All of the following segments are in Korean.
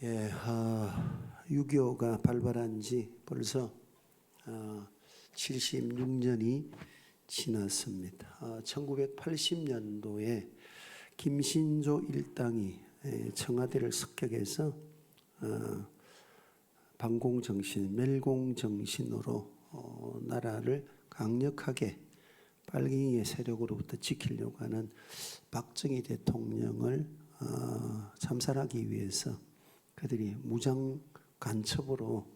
6.25가 발발한 지 벌써 76년이 지났습니다. 1980년도에 김신조 일당이 청와대를 습격해서 반공정신, 멸공정신으로 나라를 강력하게 빨갱이의 세력으로부터 지키려고 하는 박정희 대통령을 참살하기 위해서 그들이 무장 간첩으로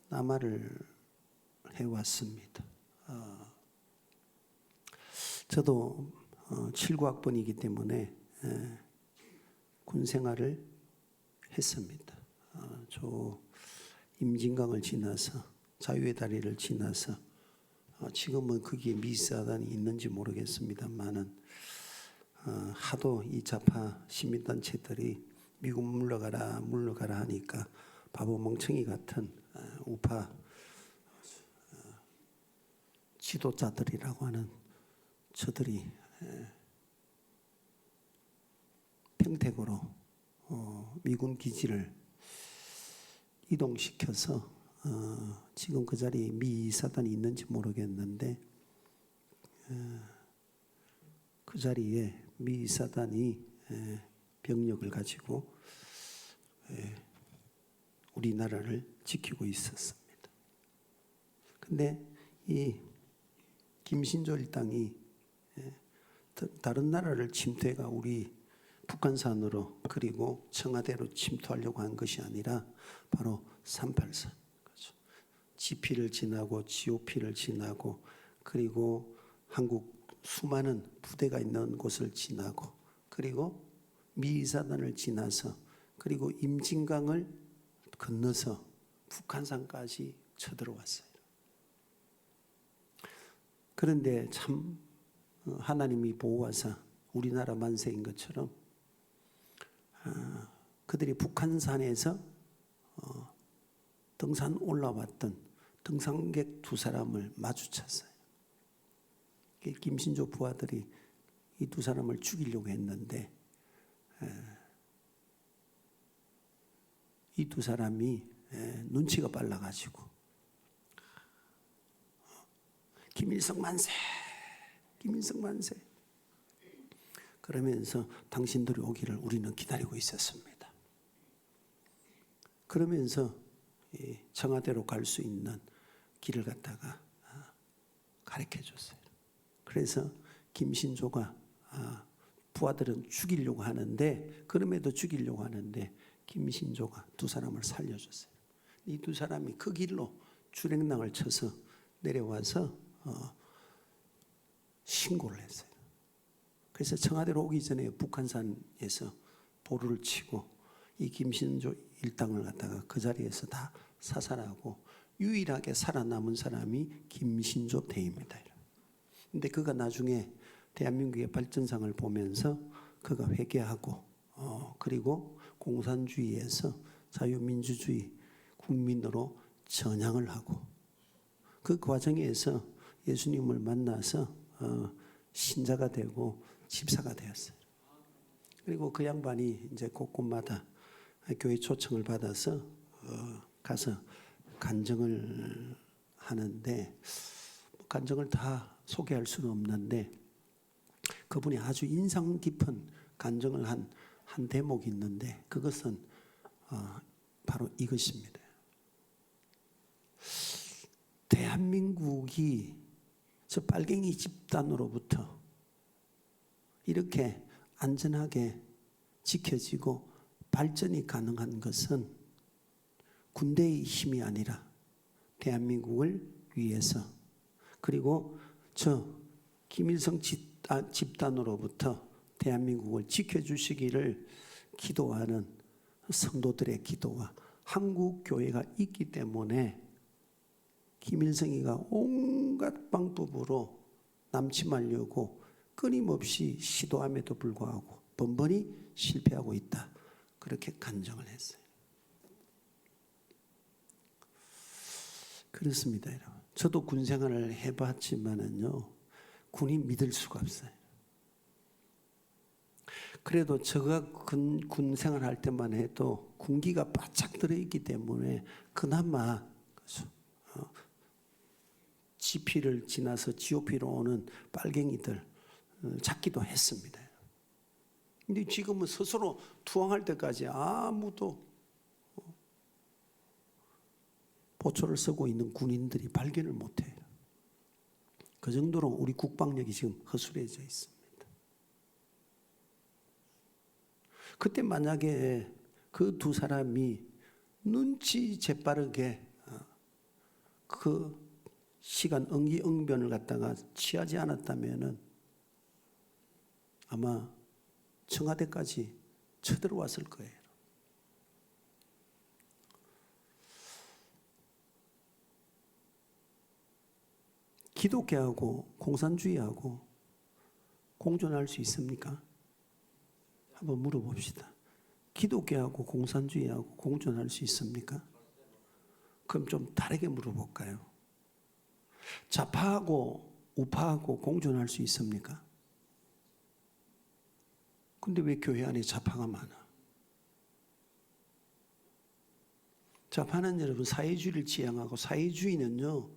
남하를 해왔습니다. 저도 79학번이기 때문에 군 생활을 했습니다. 저 임진강을 지나서 자유의 다리를 지나서 지금은 거기에 미사단이 있는지 모르겠습니다만은 하도 이 좌파 시민단체들이 미국 물러가라 하니까 바보 멍청이 같은 우파 지도자들이라고 하는 저들이 평택으로 미군 기지를 이동시켜서 지금 그 자리에 미 사단이 있는지 모르겠는데 그 자리에 미 사단이 병력을 가지고 우리나라를 지키고 있었습니다. 근데 이 김신조 일당이 다른 나라를 침투해가 우리 북한산으로 그리고 청와대로 침투하려고 한 것이 아니라 바로 384 그렇죠. GP를 지나고 GOP를 지나고 그리고 한국 수많은 부대가 있는 곳을 지나고 그리고 미사단을 지나서 그리고 임진강을 건너서 북한산까지 쳐들어왔어요. 그런데 참 하나님이 보호하사 우리나라 만세인 것처럼 그들이 북한산에서 등산 올라왔던 등산객 두 사람을 마주쳤어요. 김신조 부하들이 이 두 사람을 죽이려고 했는데 이 두 사람이 눈치가 빨라가지고 김일성 만세, 김일성 만세 그러면서 당신들이 오기를 우리는 기다리고 있었습니다. 그러면서 청와대로 갈 수 있는 길을 갖다가 가르쳐 줬어요. 그래서 김신조가 부하들은 죽이려고 하는데 그럼에도 죽이려고 하는데 김신조가 두 사람을 살려줬어요. 이 두 사람이 그 길로 주랭랑을 쳐서 내려와서 신고를 했어요. 그래서 청와대로 오기 전에 북한산에서 보루를 치고 이 김신조 일당을 갖다가 그 자리에서 다 사살하고 유일하게 살아남은 사람이 김신조 대입니다. 근데 그가 나중에 대한민국의 발전상을 보면서 그가 회개하고 그리고 공산주의에서 자유민주주의 국민으로 전향을 하고 그 과정에서 예수님을 만나서 신자가 되고 집사가 되었어요. 그리고 그 양반이 이제 곳곳마다 교회 초청을 받아서 가서 간증을 하는데 간증을 다 소개할 수는 없는데 그분이 아주 인상 깊은 간증을 한 대목이 있는데 그것은 바로 이것입니다. 대한민국이 저 빨갱이 집단으로부터 이렇게 안전하게 지켜지고 발전이 가능한 것은 군대의 힘이 아니라 대한민국을 위해서 그리고 저 김일성 집단으로부터 대한민국을 지켜주시기를 기도하는 성도들의 기도와 한국교회가 있기 때문에 김일성이가 온갖 방법으로 남침하려고 끊임없이 시도함에도 불구하고 번번이 실패하고 있다. 그렇게 간증을 했어요. 그렇습니다, 여러분. 저도 군 생활을 해봤지만은요, 군이 믿을 수가 없어요. 그래도 저가 군 생활할 때만 해도 군기가 바짝 들어있기 때문에 그나마 GP를 지나서 GOP로 오는 빨갱이들 잡기도 했습니다. 근데 지금은 스스로 투항할 때까지 아무도 보초를 쓰고 있는 군인들이 발견을 못해요. 그 정도로 우리 국방력이 지금 허술해져 있습니다. 그때 만약에 그 두 사람이 눈치 재빠르게 그 시간 응기응변을 갖다가 취하지 않았다면은 아마 청와대까지 쳐들어왔을 거예요. 기독교하고 공산주의하고 공존할 수 있습니까? 한번 물어봅시다. 기독교하고 공산주의하고 공존할 수 있습니까? 그럼 좀 다르게 물어볼까요? 좌파하고 우파하고 공존할 수 있습니까? 근데 왜 교회 안에 좌파가 많아? 좌파는 여러분 사회주의를 지향하고, 사회주의는요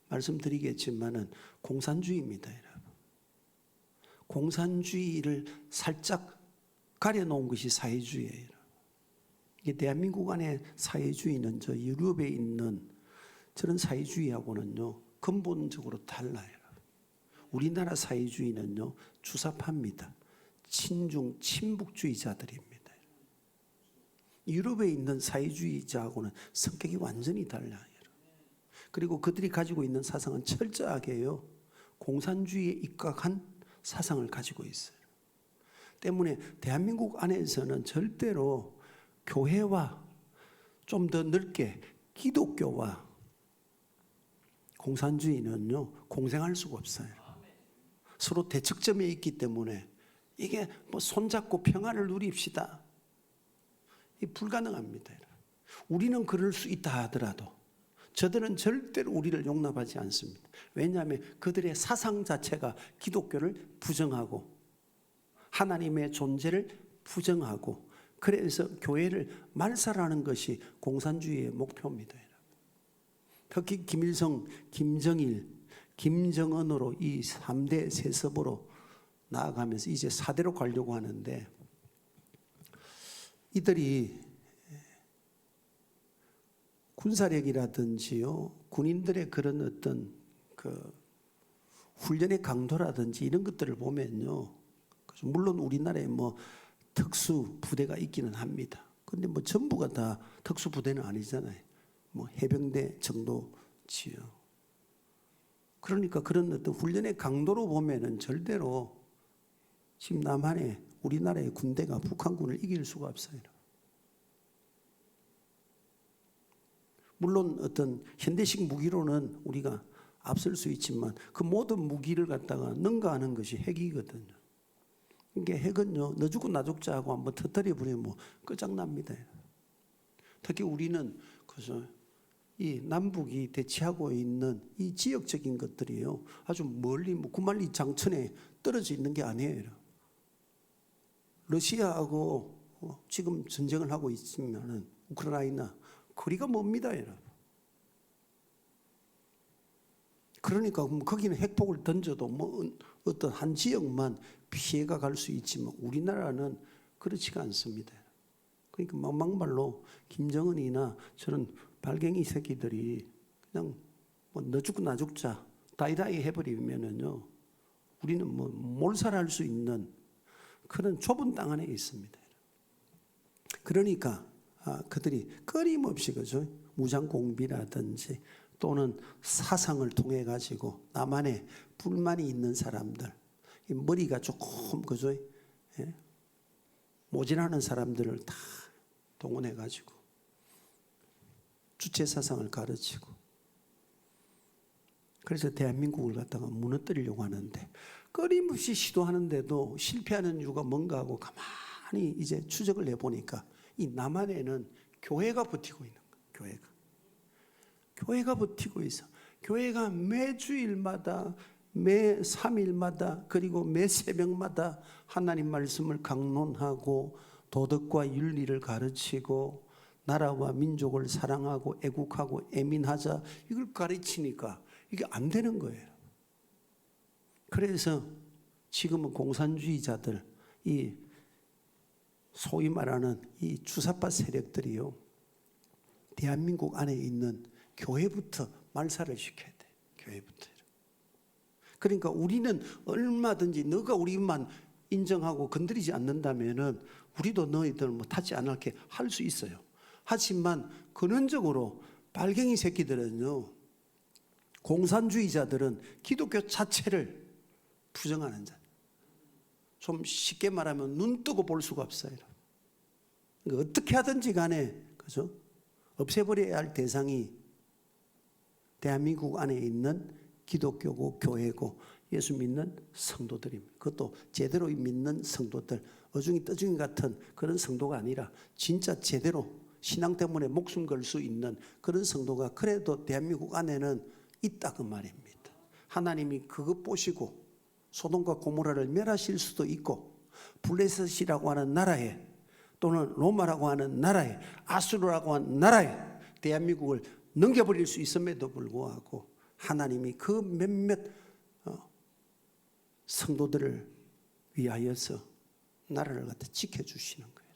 말씀드리겠지만은 공산주의입니다. 여러분. 공산주의를 살짝 가려놓은 것이 사회주의예요. 이게 대한민국 안에 사회주의는 저 유럽에 있는 저런 사회주의하고는요 근본적으로 달라요. 우리나라 사회주의는요 주사파입니다. 친중 친북주의자들입니다. 유럽에 있는 사회주의자하고는 성격이 완전히 달라요. 그리고 그들이 가지고 있는 사상은 철저하게요 공산주의에 입각한 사상을 가지고 있어요. 때문에 대한민국 안에서는 절대로 교회와 좀 더 넓게 기독교와 공산주의는요 공생할 수가 없어요. 서로 대척점에 있기 때문에 이게 뭐 손잡고 평화를 누립시다, 이 불가능합니다. 우리는 그럴 수 있다 하더라도 저들은 절대로 우리를 용납하지 않습니다. 왜냐하면 그들의 사상 자체가 기독교를 부정하고 하나님의 존재를 부정하고, 그래서 교회를 말살하는 것이 공산주의의 목표입니다. 특히 김일성, 김정일, 김정은으로 이 3대 세습으로 나아가면서 이제 4대로 가려고 하는데, 이들이 군사력이라든지요 군인들의 그런 어떤 그 훈련의 강도라든지 이런 것들을 보면요, 물론 우리나라에 뭐 특수 부대가 있기는 합니다. 근데 뭐 전부가 다 특수 부대는 아니잖아요. 뭐 해병대 정도지요. 그러니까 그런 어떤 훈련의 강도로 보면은 절대로 지금 남한에 우리나라의 군대가 북한군을 이길 수가 없어요. 물론 어떤 현대식 무기로는 우리가 앞설 수 있지만 그 모든 무기를 갖다가 능가하는 것이 핵이거든요. 이게 핵은요 너 죽고 나 죽자 하고 한번 터뜨려 버리면 뭐 끝장납니다. 특히 우리는 그래서 이 남북이 대치하고 있는 이 지역적인 것들이요 아주 멀리 뭐 구만리 장천에 떨어져 있는 게 아니에요. 러시아하고 지금 전쟁을 하고 있으면은 우크라이나 거리가 멉니다, 여러분. 그러니까 거기는 핵폭을 던져도 뭐 어떤 한 지역만 피해가 갈 수 있지만 우리나라는 그렇지가 않습니다. 그러니까 막말로 김정은이나 저런 발갱이 새끼들이 그냥 뭐 너 죽고 나 죽자 다이다이 해버리면은요 우리는 뭐 몰살할 수 있는 그런 좁은 땅 안에 있습니다. 그러니까 그들이 끊임없이 그죠 무장 공비라든지 또는 사상을 통해 가지고 나만의 불만이 있는 사람들, 머리가 조금 그죠 모진하는 사람들을 다 동원해 가지고 주체 사상을 가르치고, 그래서 대한민국을 갖다가 무너뜨리려고 하는데 끊임없이 시도하는데도 실패하는 이유가 뭔가 하고 가만히 이제 추적을 해보니까 이 남한에는 교회가 버티고 있는 거예요. 교회가 버티고 있어. 교회가 매주일마다 매 3일마다 그리고 매 새벽마다 하나님 말씀을 강론하고 도덕과 윤리를 가르치고 나라와 민족을 사랑하고 애국하고 애민하자 이걸 가르치니까 이게 안 되는 거예요. 그래서 지금은 공산주의자들, 이 소위 말하는 이 주사파 세력들이요, 대한민국 안에 있는 교회부터 말살을 시켜야 돼. 교회부터. 그러니까 우리는 얼마든지 너가 우리만 인정하고 건드리지 않는다면은 우리도 너희들 뭐 타지 않게 할 수 있어요. 하지만 근원적으로 발갱이 새끼들은요, 공산주의자들은 기독교 자체를 부정하는 자. 좀 쉽게 말하면 눈 뜨고 볼 수가 없어요. 그러니까 어떻게 하든지 간에, 그죠? 없애버려야 할 대상이 대한민국 안에 있는 기독교고 교회고 예수 믿는 성도들입니다. 그것도 제대로 믿는 성도들, 어중이 떠중이 같은 그런 성도가 아니라 진짜 제대로 신앙 때문에 목숨 걸 수 있는 그런 성도가 그래도 대한민국 안에는 있다 그 말입니다. 하나님이 그것 보시고 소돔과 고모라를 멸하실 수도 있고 블레셋이라고 하는 나라에 또는 로마라고 하는 나라에 아수르라고 하는 나라에 대한민국을 넘겨버릴 수 있음에도 불구하고 하나님이 그 몇몇 성도들을 위하여서 나라를 갖다 지켜주시는 거예요.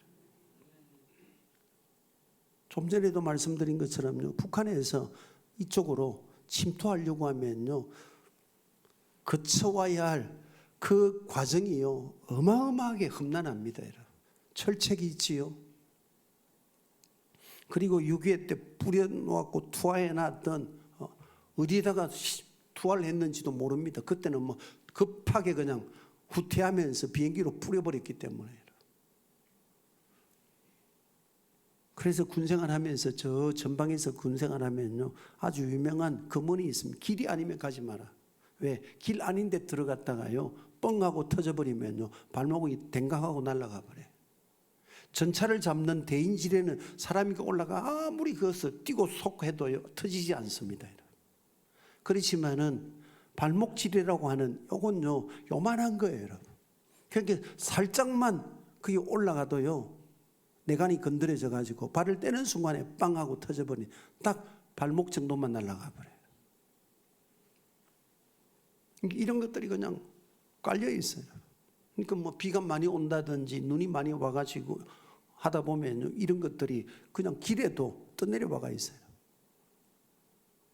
좀 전에도 말씀드린 것처럼요, 북한에서 이쪽으로 침투하려고 하면요, 거쳐와야 할 그 과정이요, 어마어마하게 험난합니다. 철책이 있지요. 그리고 6.25 때 뿌려놓고 투하해놨던 어디에다가 투하를 했는지도 모릅니다. 그때는 뭐 급하게 그냥 후퇴하면서 비행기로 뿌려버렸기 때문에. 그래서 군생활하면서 저 전방에서 군생활하면요, 아주 유명한 금언이 있습니다. 길이 아니면 가지 마라. 왜? 길 아닌데 들어갔다가요, 뻥하고 터져버리면요, 발목이 댕강하고 날아가 버려요. 전차를 잡는 대인지뢰는 사람이 올라가 아무리 그것을 뛰고 속해도요, 터지지 않습니다. 그렇지만은 발목지뢰라고 하는 요건요, 요만한 거예요, 여러분. 그러니까 살짝만 그게 올라가도요, 내관이 건드려져 가지고 발을 떼는 순간에 빵 하고 터져버리니 딱 발목 정도만 날아가 버려요. 이런 것들이 그냥 깔려 있어요. 그러니까 뭐 비가 많이 온다든지 눈이 많이 와가지고 하다 보면 이런 것들이 그냥 길에도 떠내려와가 있어요.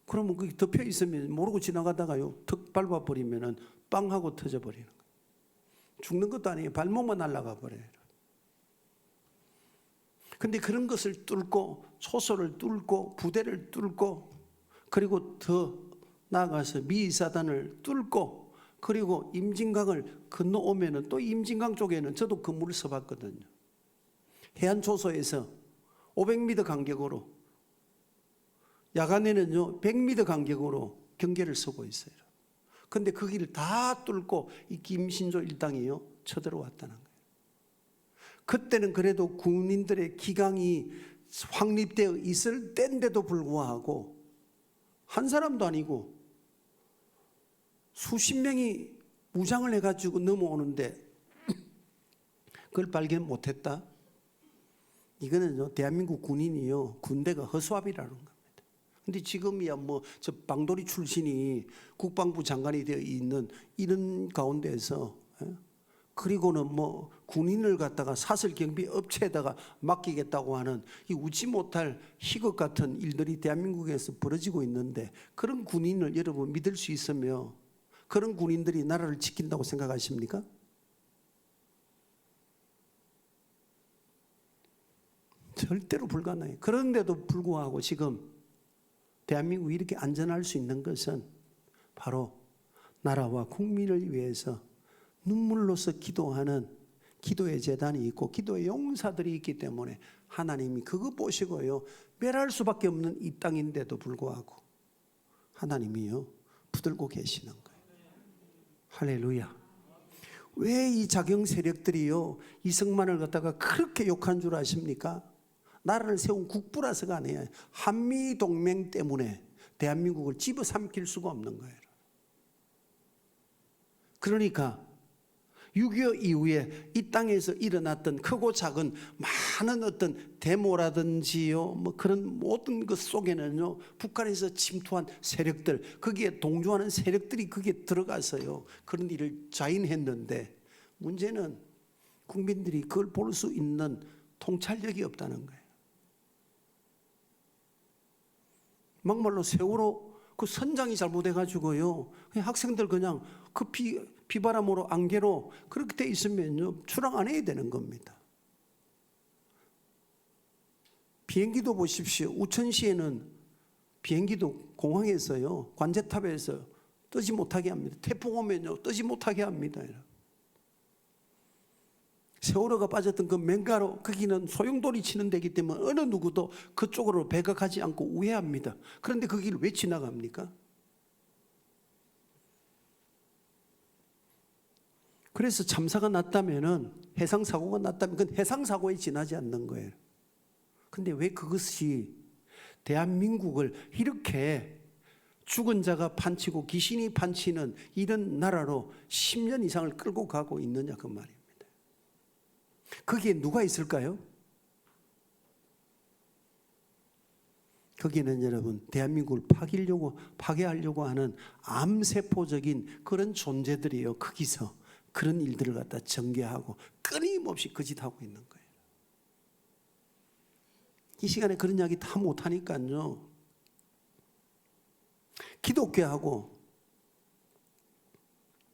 그러면 그게 덮여 있으면 모르고 지나가다가요, 턱 밟아버리면은 빵 하고 터져버리는 거예요. 죽는 것도 아니에요. 발목만 날아가 버려요. 근데 그런 것을 뚫고 초소를 뚫고 부대를 뚫고 그리고 더 나아가서 미사단을 뚫고 그리고 임진강을 건너오면은 또 임진강 쪽에는 저도 근무를 서봤거든요. 해안초소에서 500m 간격으로 야간에는요 100m 간격으로 경계를 서고 있어요. 근데 그 길을 다 뚫고 이 김신조 일당이요 쳐들어왔다는 거예요. 그때는 그래도 군인들의 기강이 확립되어 있을 때인데도 불구하고 한 사람도 아니고 수십 명이 무장을 해가지고 넘어오는데 그걸 발견 못했다? 이거는 대한민국 군인이요, 군대가 허수아비라는 겁니다. 근데 지금이야 뭐 저 방돌이 출신이 국방부 장관이 되어 있는 이런 가운데에서, 그리고는 뭐 군인을 갖다가 사설 경비 업체에다가 맡기겠다고 하는 이 웃지 못할 희극 같은 일들이 대한민국에서 벌어지고 있는데, 그런 군인을 여러분 믿을 수 있으며 그런 군인들이 나라를 지킨다고 생각하십니까? 절대로 불가능해요. 그런데도 불구하고 지금 대한민국이 이렇게 안전할 수 있는 것은 바로 나라와 국민을 위해서 눈물로서 기도하는 기도의 재단이 있고 기도의 용사들이 있기 때문에 하나님이 그거 보시고요, 멸할 수밖에 없는 이 땅인데도 불구하고 하나님이요 붙들고 계시는 거예요. 할렐루야. 왜 이 자경 세력들이요 이승만을 갖다가 그렇게 욕한 줄 아십니까? 나라를 세운 국부라서가 아니에요. 한미동맹 때문에 대한민국을 집어삼킬 수가 없는 거예요. 그러니까 6.25 이후에 이 땅에서 일어났던 크고 작은 많은 어떤 데모라든지요, 뭐 그런 모든 것 속에는요, 북한에서 침투한 세력들, 거기에 동조하는 세력들이 거기에 들어가서요, 그런 일을 자인했는데, 문제는 국민들이 그걸 볼 수 있는 통찰력이 없다는 거예요. 막말로 세월호 그 선장이 잘못해가지고요, 그냥 학생들 그냥 그 비바람으로 안개로 그렇게 돼 있으면요, 출항 안 해야 되는 겁니다. 비행기도 보십시오. 우천시에는 비행기도 공항에서요, 관제탑에서 뜨지 못하게 합니다. 태풍 오면요, 뜨지 못하게 합니다. 세월호가 빠졌던 그 맹가로, 거기는 소용돌이 치는 데이기 때문에 어느 누구도 그쪽으로 배가 가지 않고 우회합니다. 그런데 그 길을 왜 지나갑니까? 그래서 참사가 났다면은, 해상사고가 났다면 그건 해상사고에 지나지 않는 거예요. 근데 왜 그것이 대한민국을 이렇게 죽은 자가 판치고 귀신이 판치는 이런 나라로 10년 이상을 끌고 가고 있느냐, 그 말입니다. 거기에 누가 있을까요? 거기는 여러분, 대한민국을 파괴하려고 하는 암세포적인 그런 존재들이에요. 거기서 그런 일들을 갖다 전개하고 끊임없이 그 짓 하고 있는 거예요. 이 시간에 그런 이야기 다 못하니까요, 기독교하고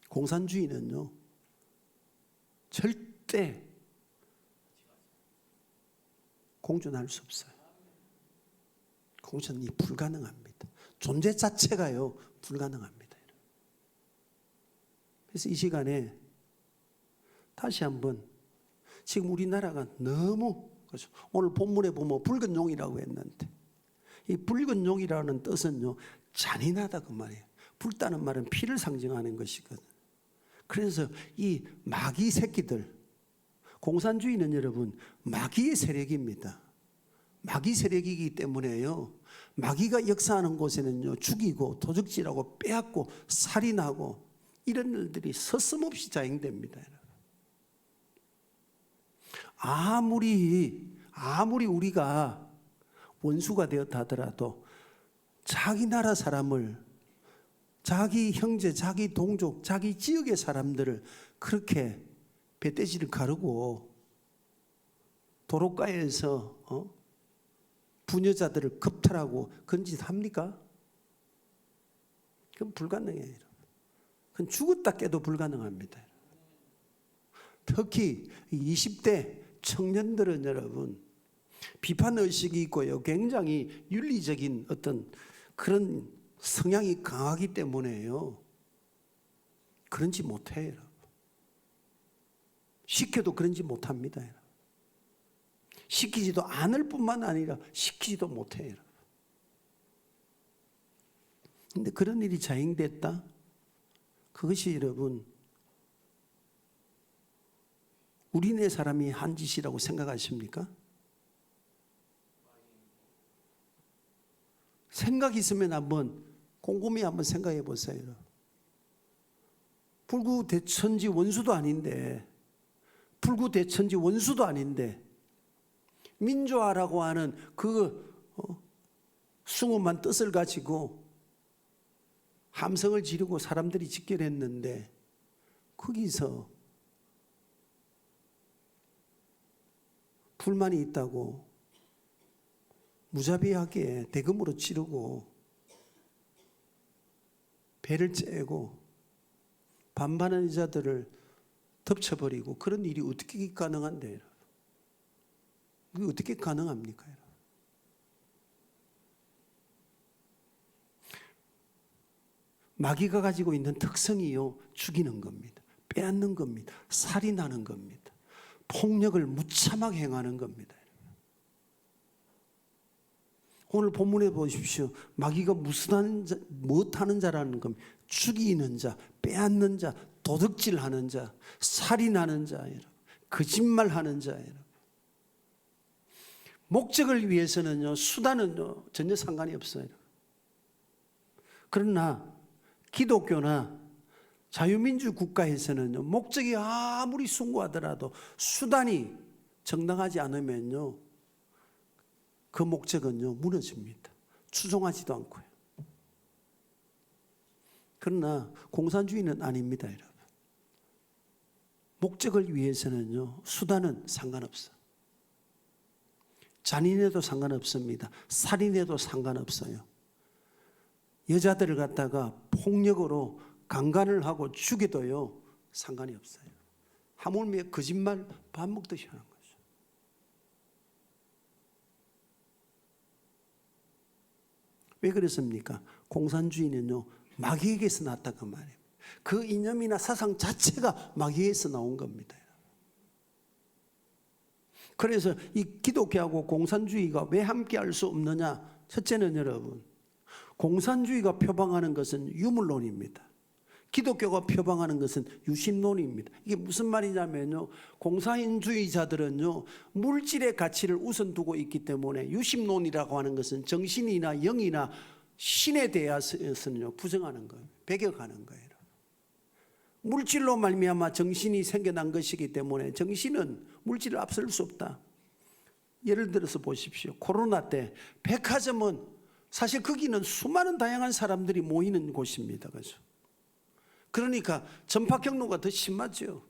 공산주의는요, 절대 공존할 수 없어요. 공존이 불가능합니다. 존재 자체가요, 불가능합니다. 그래서 이 시간에 다시 한번, 지금 우리나라가 너무, 그렇죠, 오늘 본문에 보면 붉은 용이라고 했는데, 이 붉은 용이라는 뜻은요, 잔인하다 그 말이에요. 붉다는 말은 피를 상징하는 것이거든. 그래서 이 마귀 새끼들, 공산주의는 여러분 마귀의 세력입니다. 마귀 세력이기 때문에요, 마귀가 역사하는 곳에는요, 죽이고 도적질하고 빼앗고 살인하고 이런 일들이 서슴없이 자행됩니다. 아무리 우리가 원수가 되었다 하더라도 자기 나라 사람을, 자기 형제, 자기 동족, 자기 지역의 사람들을 그렇게 배떼지를 가르고 도로가에서 부녀자들을 겁탈하고 그런 짓 합니까? 그건 불가능해요. 그건 죽었다 깨도 불가능합니다. 특히 20대 청년들은 여러분, 비판의식이 있고요, 굉장히 윤리적인 어떤 그런 성향이 강하기 때문에요, 그런지 못해요. 시켜도 그런지 못합니다. 시키지도 않을 뿐만 아니라 시키지도 못해요. 그런데 그런 일이 자행됐다? 그것이 여러분, 우리네 사람이 한 짓이라고 생각하십니까? 생각 있으면 한번 곰곰이 한번 생각해 보세요. 불구대천지 원수도 아닌데, 불구대천지 원수도 아닌데, 민주화라고 하는 그 숭엄한 뜻을 가지고 함성을 지르고 사람들이 집결했는데, 거기서 불만이 있다고 무자비하게 대금으로 치르고 배를 째고 반반하는 자들을 덮쳐버리고, 그런 일이 어떻게 가능한데? 그게 어떻게 가능합니까? 마귀가 가지고 있는 특성이요, 죽이는 겁니다. 빼앗는 겁니다. 살인하는 겁니다. 폭력을 무참하게 행하는 겁니다. 오늘 본문에 보십시오. 마귀가 무엇하는 자라는 겁니다. 죽이는 자, 빼앗는 자, 도둑질하는 자, 살인하는 자, 거짓말하는 자. 목적을 위해서는요, 수단은요 전혀 상관이 없어요. 그러나 기독교나 자유민주 국가에서는요, 목적이 아무리 숭고하더라도 수단이 정당하지 않으면요, 그 목적은요, 무너집니다. 추종하지도 않고요. 그러나 공산주의는 아닙니다, 여러분. 목적을 위해서는요, 수단은 상관없어. 잔인해도 상관없습니다. 살인해도 상관없어요. 여자들을 갖다가 폭력으로 강간을 하고 죽여도요, 상관이 없어요. 하물며 거짓말 밥 먹듯이 하는 거죠. 왜 그렇습니까? 공산주의는요, 마귀에게서 났다 그 말이에요. 그 이념이나 사상 자체가 마귀에서 나온 겁니다. 그래서 이 기독교하고 공산주의가 왜 함께 할 수 없느냐? 첫째는 여러분, 공산주의가 표방하는 것은 유물론입니다. 기독교가 표방하는 것은 유신론입니다. 이게 무슨 말이냐면요, 공산주의자들은요, 물질의 가치를 우선 두고 있기 때문에 유신론이라고 하는 것은 정신이나 영이나 신에 대해서는요, 부정하는 거예요. 배격하는 거예요. 물질로 말미암아 정신이 생겨난 것이기 때문에 정신은 물질을 앞설 수 없다. 예를 들어서 보십시오. 코로나 때 백화점은 사실 거기는 수많은 다양한 사람들이 모이는 곳입니다. 그죠? 그러니까 전파 경로가 더 심하죠.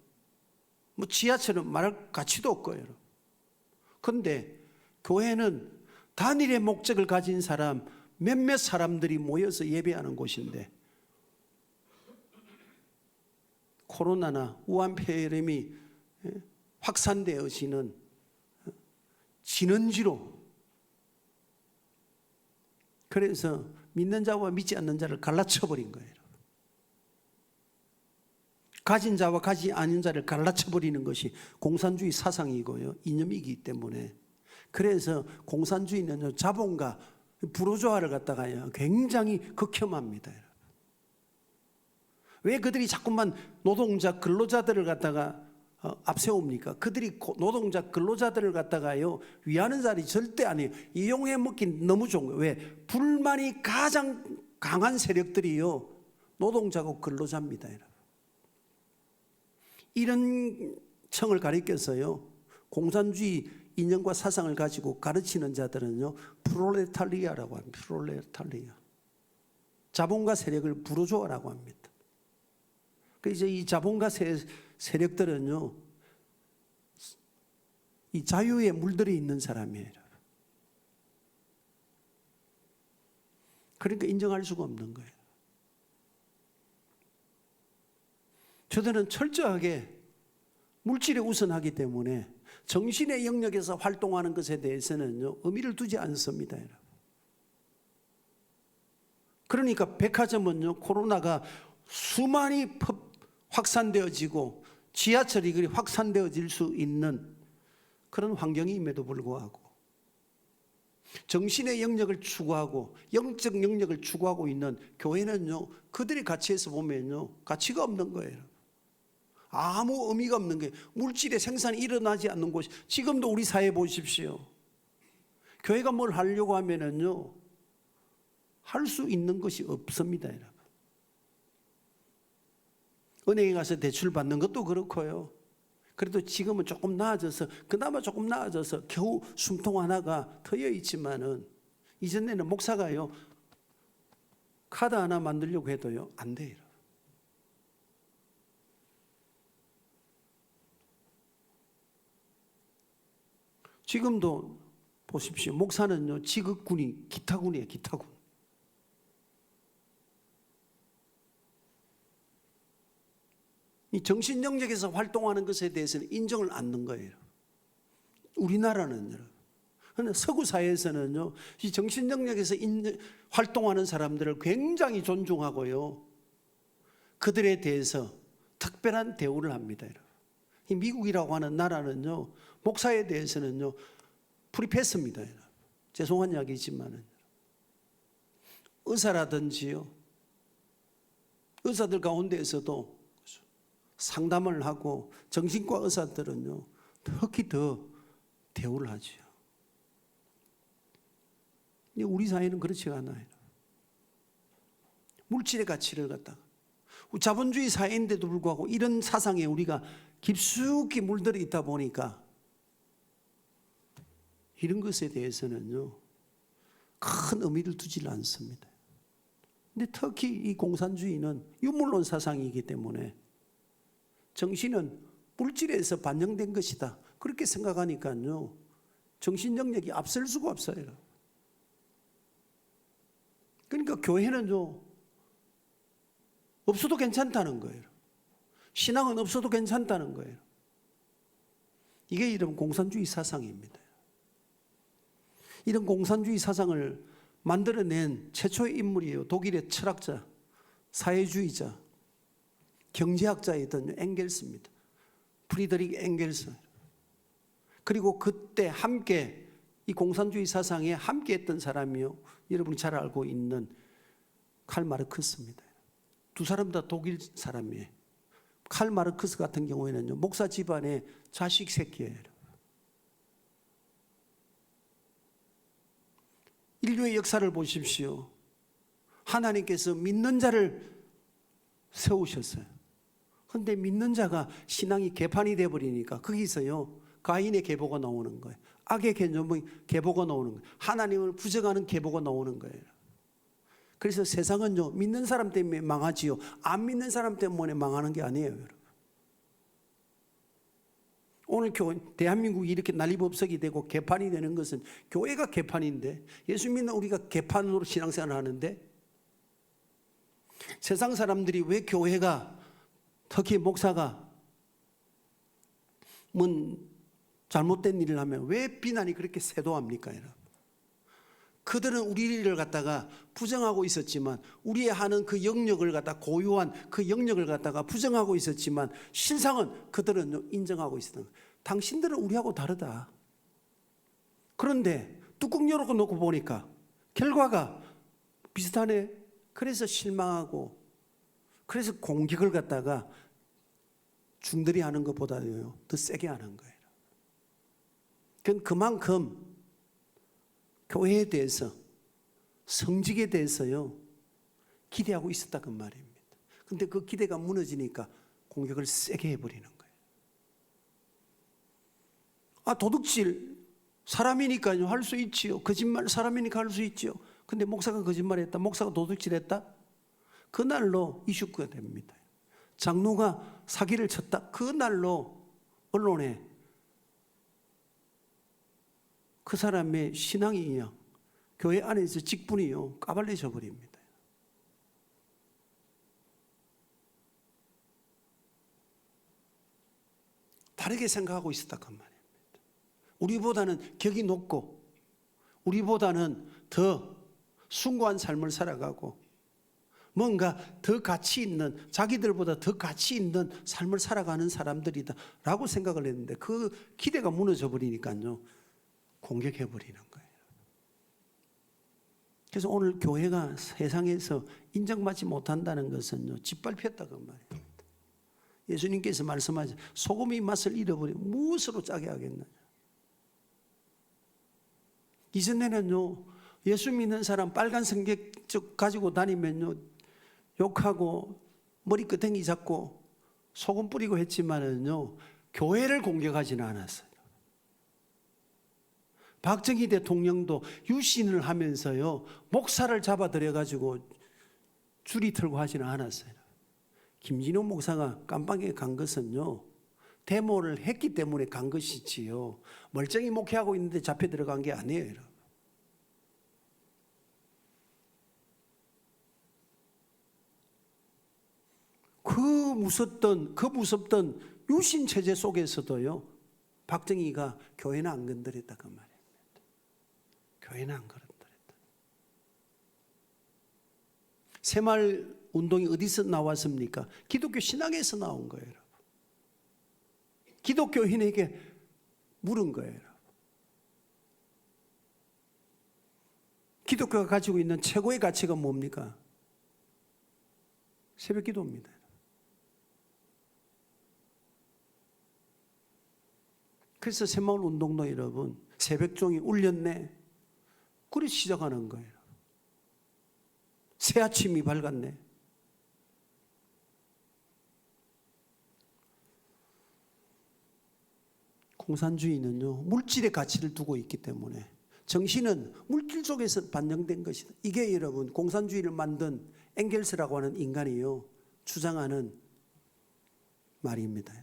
뭐 지하철은 말할 가치도 없고요. 그런데 교회는 단일의 목적을 가진 사람 몇몇 사람들이 모여서 예배하는 곳인데, 코로나나 우한폐렴이 확산되어지는 진원지로, 그래서 믿는 자와 믿지 않는 자를 갈라쳐버린 거예요. 가진 자와 가지 않은 자를 갈라쳐버리는 것이 공산주의 사상이고요, 이념이기 때문에. 그래서 공산주의는 자본가 부르주아를 갖다가 굉장히 극혐합니다. 왜 그들이 자꾸만 노동자 근로자들을 갖다가 앞세웁니까? 그들이 노동자 근로자들을 갖다가요 위하는 자리 절대 아니에요. 이용해 먹기 너무 좋은 거예요. 왜? 불만이 가장 강한 세력들이요 노동자고 근로자입니다. 이런 청을 가리켜서요 공산주의 이념과 사상을 가지고 가르치는 자들은요 프롤레타리아라고 합니다. 프롤레타리아, 자본가 세력을 부르주아라고 합니다. 그래서 이 자본가 세력들은요 이 자유에 물들어 있는 사람이에요. 그러니까 인정할 수가 없는 거예요. 저들은 철저하게 물질에 우선하기 때문에 정신의 영역에서 활동하는 것에 대해서는요 의미를 두지 않습니다. 그러니까 백화점은요 코로나가 수많이 확산되어지고 지하철이 그리 확산되어질 수 있는 그런 환경임에도 불구하고 정신의 영역을 추구하고 영적 영역을 추구하고 있는 교회는요 그들의 가치에서 보면요 가치가 없는 거예요. 아무 의미가 없는 게 물질의 생산이 일어나지 않는 곳이, 지금도 우리 사회 보십시오. 교회가 뭘 하려고 하면은요 할 수 있는 것이 없습니다. 여러분. 은행에 가서 대출 받는 것도 그렇고요. 그래도 지금은 조금 나아져서, 그나마 조금 나아져서 겨우 숨통 하나가 트여 있지만은 이전에는 목사가요 카드 하나 만들려고 해도요 안 돼요. 지금도 보십시오. 목사는요 지극군이 기타군이에요. 기타군. 이 정신 영역에서 활동하는 것에 대해서는 인정을 않는 거예요. 우리나라는. 그런데 서구 사회에서는요 이 정신 영역에서 활동하는 사람들을 굉장히 존중하고요 그들에 대해서 특별한 대우를 합니다. 이 미국이라고 하는 나라는요 목사에 대해서는요 프리패스입니다. 죄송한 이야기지만은 의사라든지요 의사들 가운데에서도 상담을 하고 정신과 의사들은요 특히 더 대우를 하죠. 근데 우리 사회는 그렇지 않아요. 물질의 가치를 갖다가 자본주의 사회인데도 불구하고 이런 사상에 우리가 깊숙이 물들어 있다 보니까 이런 것에 대해서는요, 큰 의미를 두질 않습니다. 근데 특히 이 공산주의는 유물론 사상이기 때문에 정신은 물질에서 반영된 것이다, 그렇게 생각하니까요, 정신 영역이 앞설 수가 없어요. 그러니까 교회는요, 없어도 괜찮다는 거예요. 신앙은 없어도 괜찮다는 거예요. 이게 이런 공산주의 사상입니다. 이런 공산주의 사상을 만들어낸 최초의 인물이에요. 독일의 철학자, 사회주의자, 경제학자였던 엥겔스입니다. 프리드리히 엥겔스. 그리고 그때 함께 이 공산주의 사상에 함께 했던 사람이요, 여러분이 잘 알고 있는 칼 마르크스입니다. 두 사람 다 독일 사람이에요. 칼 마르크스 같은 경우에는요, 목사 집안의 자식 새끼예요. 인류의 역사를 보십시오. 하나님께서 믿는 자를 세우셨어요. 그런데 믿는 자가 신앙이 개판이 되어버리니까 거기서요, 가인의 계보가 나오는 거예요. 악의 계보가 나오는 거예요. 하나님을 부정하는 계보가 나오는 거예요. 그래서 세상은요, 믿는 사람 때문에 망하지요, 안 믿는 사람 때문에 망하는 게 아니에요, 여러분. 오늘 대한민국이 이렇게 난리법석이 되고 개판이 되는 것은 교회가 개판인데, 예수 믿는 우리가 개판으로 신앙생활을 하는데, 세상 사람들이 왜 교회가, 특히 목사가 잘못된 일을 하면 왜 비난이 그렇게 세도합니까, 여러분? 그들은 우리를 갖다가 부정하고 있었지만, 우리의 하는 그 영역을 갖다, 고유한 그 영역을 갖다가 부정하고 있었지만, 실상은 그들은 인정하고 있었던 거예요. 당신들은 우리하고 다르다. 그런데 뚜껑 열어놓고 보니까 결과가 비슷하네. 그래서 실망하고, 그래서 공격을 갖다가 중들이 하는 것보다요, 더 세게 하는 거예요. 그건 그만큼 교회에 대해서, 성직에 대해서요, 기대하고 있었다, 그 말입니다. 근데 그 기대가 무너지니까 공격을 세게 해버리는 거예요. 도둑질 사람이니까요, 할 수 있지요. 거짓말 사람이니까 할 수 있지요. 근데 목사가 거짓말했다, 목사가 도둑질했다, 그날로 이슈가 됩니다. 장로가 사기를 쳤다, 그날로 언론에 그 사람의 신앙이요, 교회 안에서 직분이요, 까발려져 버립니다. 다르게 생각하고 있었다, 그 말입니다. 우리보다는 격이 높고, 우리보다는 더 숭고한 삶을 살아가고, 뭔가 더 가치 있는, 자기들보다 더 가치 있는 삶을 살아가는 사람들이다 라고 생각을 했는데, 그 기대가 무너져 버리니까요, 공격해버리는 거예요. 그래서 오늘 교회가 세상에서 인정받지 못한다는 것은요, 짓밟혔다, 그 말입니다. 예수님께서 말씀하신 소금이 맛을 잃어버리면 무엇으로 짜게 하겠느냐. 이전에는요, 예수 믿는 사람 빨간 성경책 가지고 다니면요, 욕하고 머리끄댕이 잡고 소금 뿌리고 했지만은요, 교회를 공격하지는 않았어요. 박정희 대통령도 유신을 하면서요, 목사를 잡아들여가지고 줄이 틀고 하지는 않았어요. 김진호 목사가 깜방에 간 것은요, 데모를 했기 때문에 간 것이지요, 멀쩡히 목회하고 있는데 잡혀 들어간 게 아니에요. 그 무섭던 유신 체제 속에서도요, 박정희가 교회는 안 건드렸다, 그 말입니다. 교회는 안 건드렸다. 새마을 운동이 어디서 나왔습니까? 기독교 신앙에서 나온 거예요, 여러분. 기독교인에게 물은 거예요, 여러분. 기독교가 가지고 있는 최고의 가치가 뭡니까? 새벽 기도입니다. 그래서 새마을 운동도 여러분, 새벽종이 울렸네, 그래 시작하는 거예요. 새 아침이 밝았네. 공산주의는요, 물질의 가치를 두고 있기 때문에 정신은 물질 속에서 반영된 것이다. 이게 여러분 공산주의를 만든 엥겔스라고 하는 인간이요 주장하는 말입니다.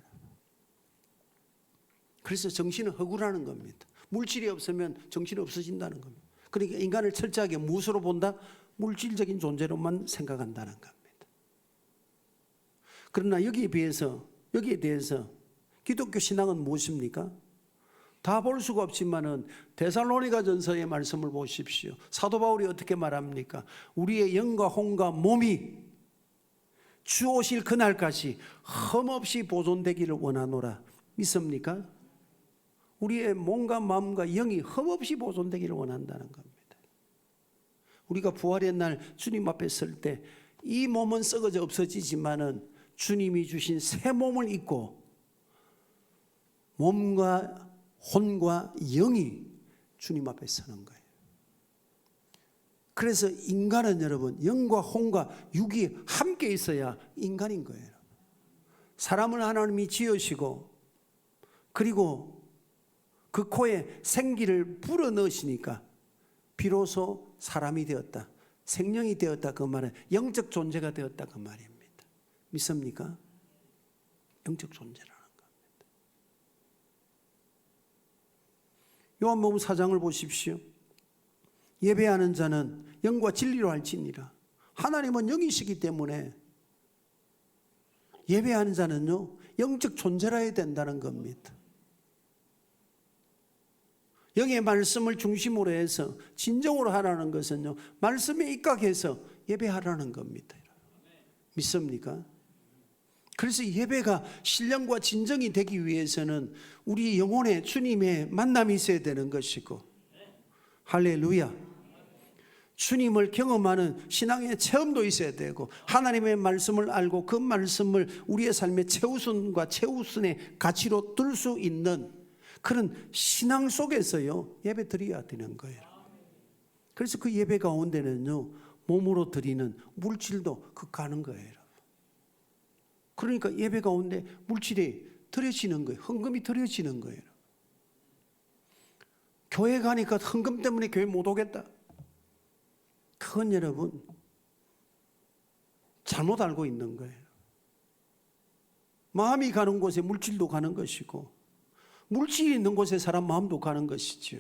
그래서 정신은 허구라는 겁니다. 물질이 없으면 정신이 없어진다는 겁니다. 그러니까 인간을 철저하게 무엇으로 본다? 물질적인 존재로만 생각한다는 겁니다. 그러나 여기에 대해서 기독교 신앙은 무엇입니까? 다 볼 수가 없지만은 데살로니가전서의 말씀을 보십시오. 사도 바울이 어떻게 말합니까? 우리의 영과 혼과 몸이 주 오실 그날까지 흠없이 보존되기를 원하노라. 믿습니까? 우리의 몸과 마음과 영이 흠없이 보존되기를 원한다는 겁니다. 우리가 부활의 날 주님 앞에 설 때 이 몸은 썩어져 없어지지만은 주님이 주신 새 몸을 입고 몸과 혼과 영이 주님 앞에 서는 거예요. 그래서 인간은 여러분 영과 혼과 육이 함께 있어야 인간인 거예요. 사람을 하나님이 지으시고 그리고 그 코에 생기를 불어넣으시니까 비로소 사람이 되었다. 생명이 되었다. 그 말은 영적 존재가 되었다. 그 말입니다. 믿습니까? 영적 존재라는 겁니다. 요한복음 4장을 보십시오. 예배하는 자는 영과 진리로 할지니라. 하나님은 영이시기 때문에 예배하는 자는요 영적 존재라 해야 된다는 겁니다. 영의 말씀을 중심으로 해서 진정으로 하라는 것은요 말씀에 입각해서 예배하라는 겁니다. 믿습니까? 그래서 예배가 신령과 진정이 되기 위해서는 우리 영혼에 주님의 만남이 있어야 되는 것이고, 할렐루야, 주님을 경험하는 신앙의 체험도 있어야 되고, 하나님의 말씀을 알고 그 말씀을 우리의 삶의 최우선과 최우선의 가치로 둘 수 있는 그런 신앙 속에서요 예배 드려야 되는 거예요. 그래서 그 예배 가운데는요 몸으로 드리는 물질도 가는 거예요. 그러니까 예배 가운데 물질이 드려지는 거예요. 헌금이 드려지는 거예요. 교회 가니까 헌금 때문에 교회 못 오겠다. 그건 여러분 잘못 알고 있는 거예요. 마음이 가는 곳에 물질도 가는 것이고 물질이 있는 곳에 사람 마음도 가는 것이죠.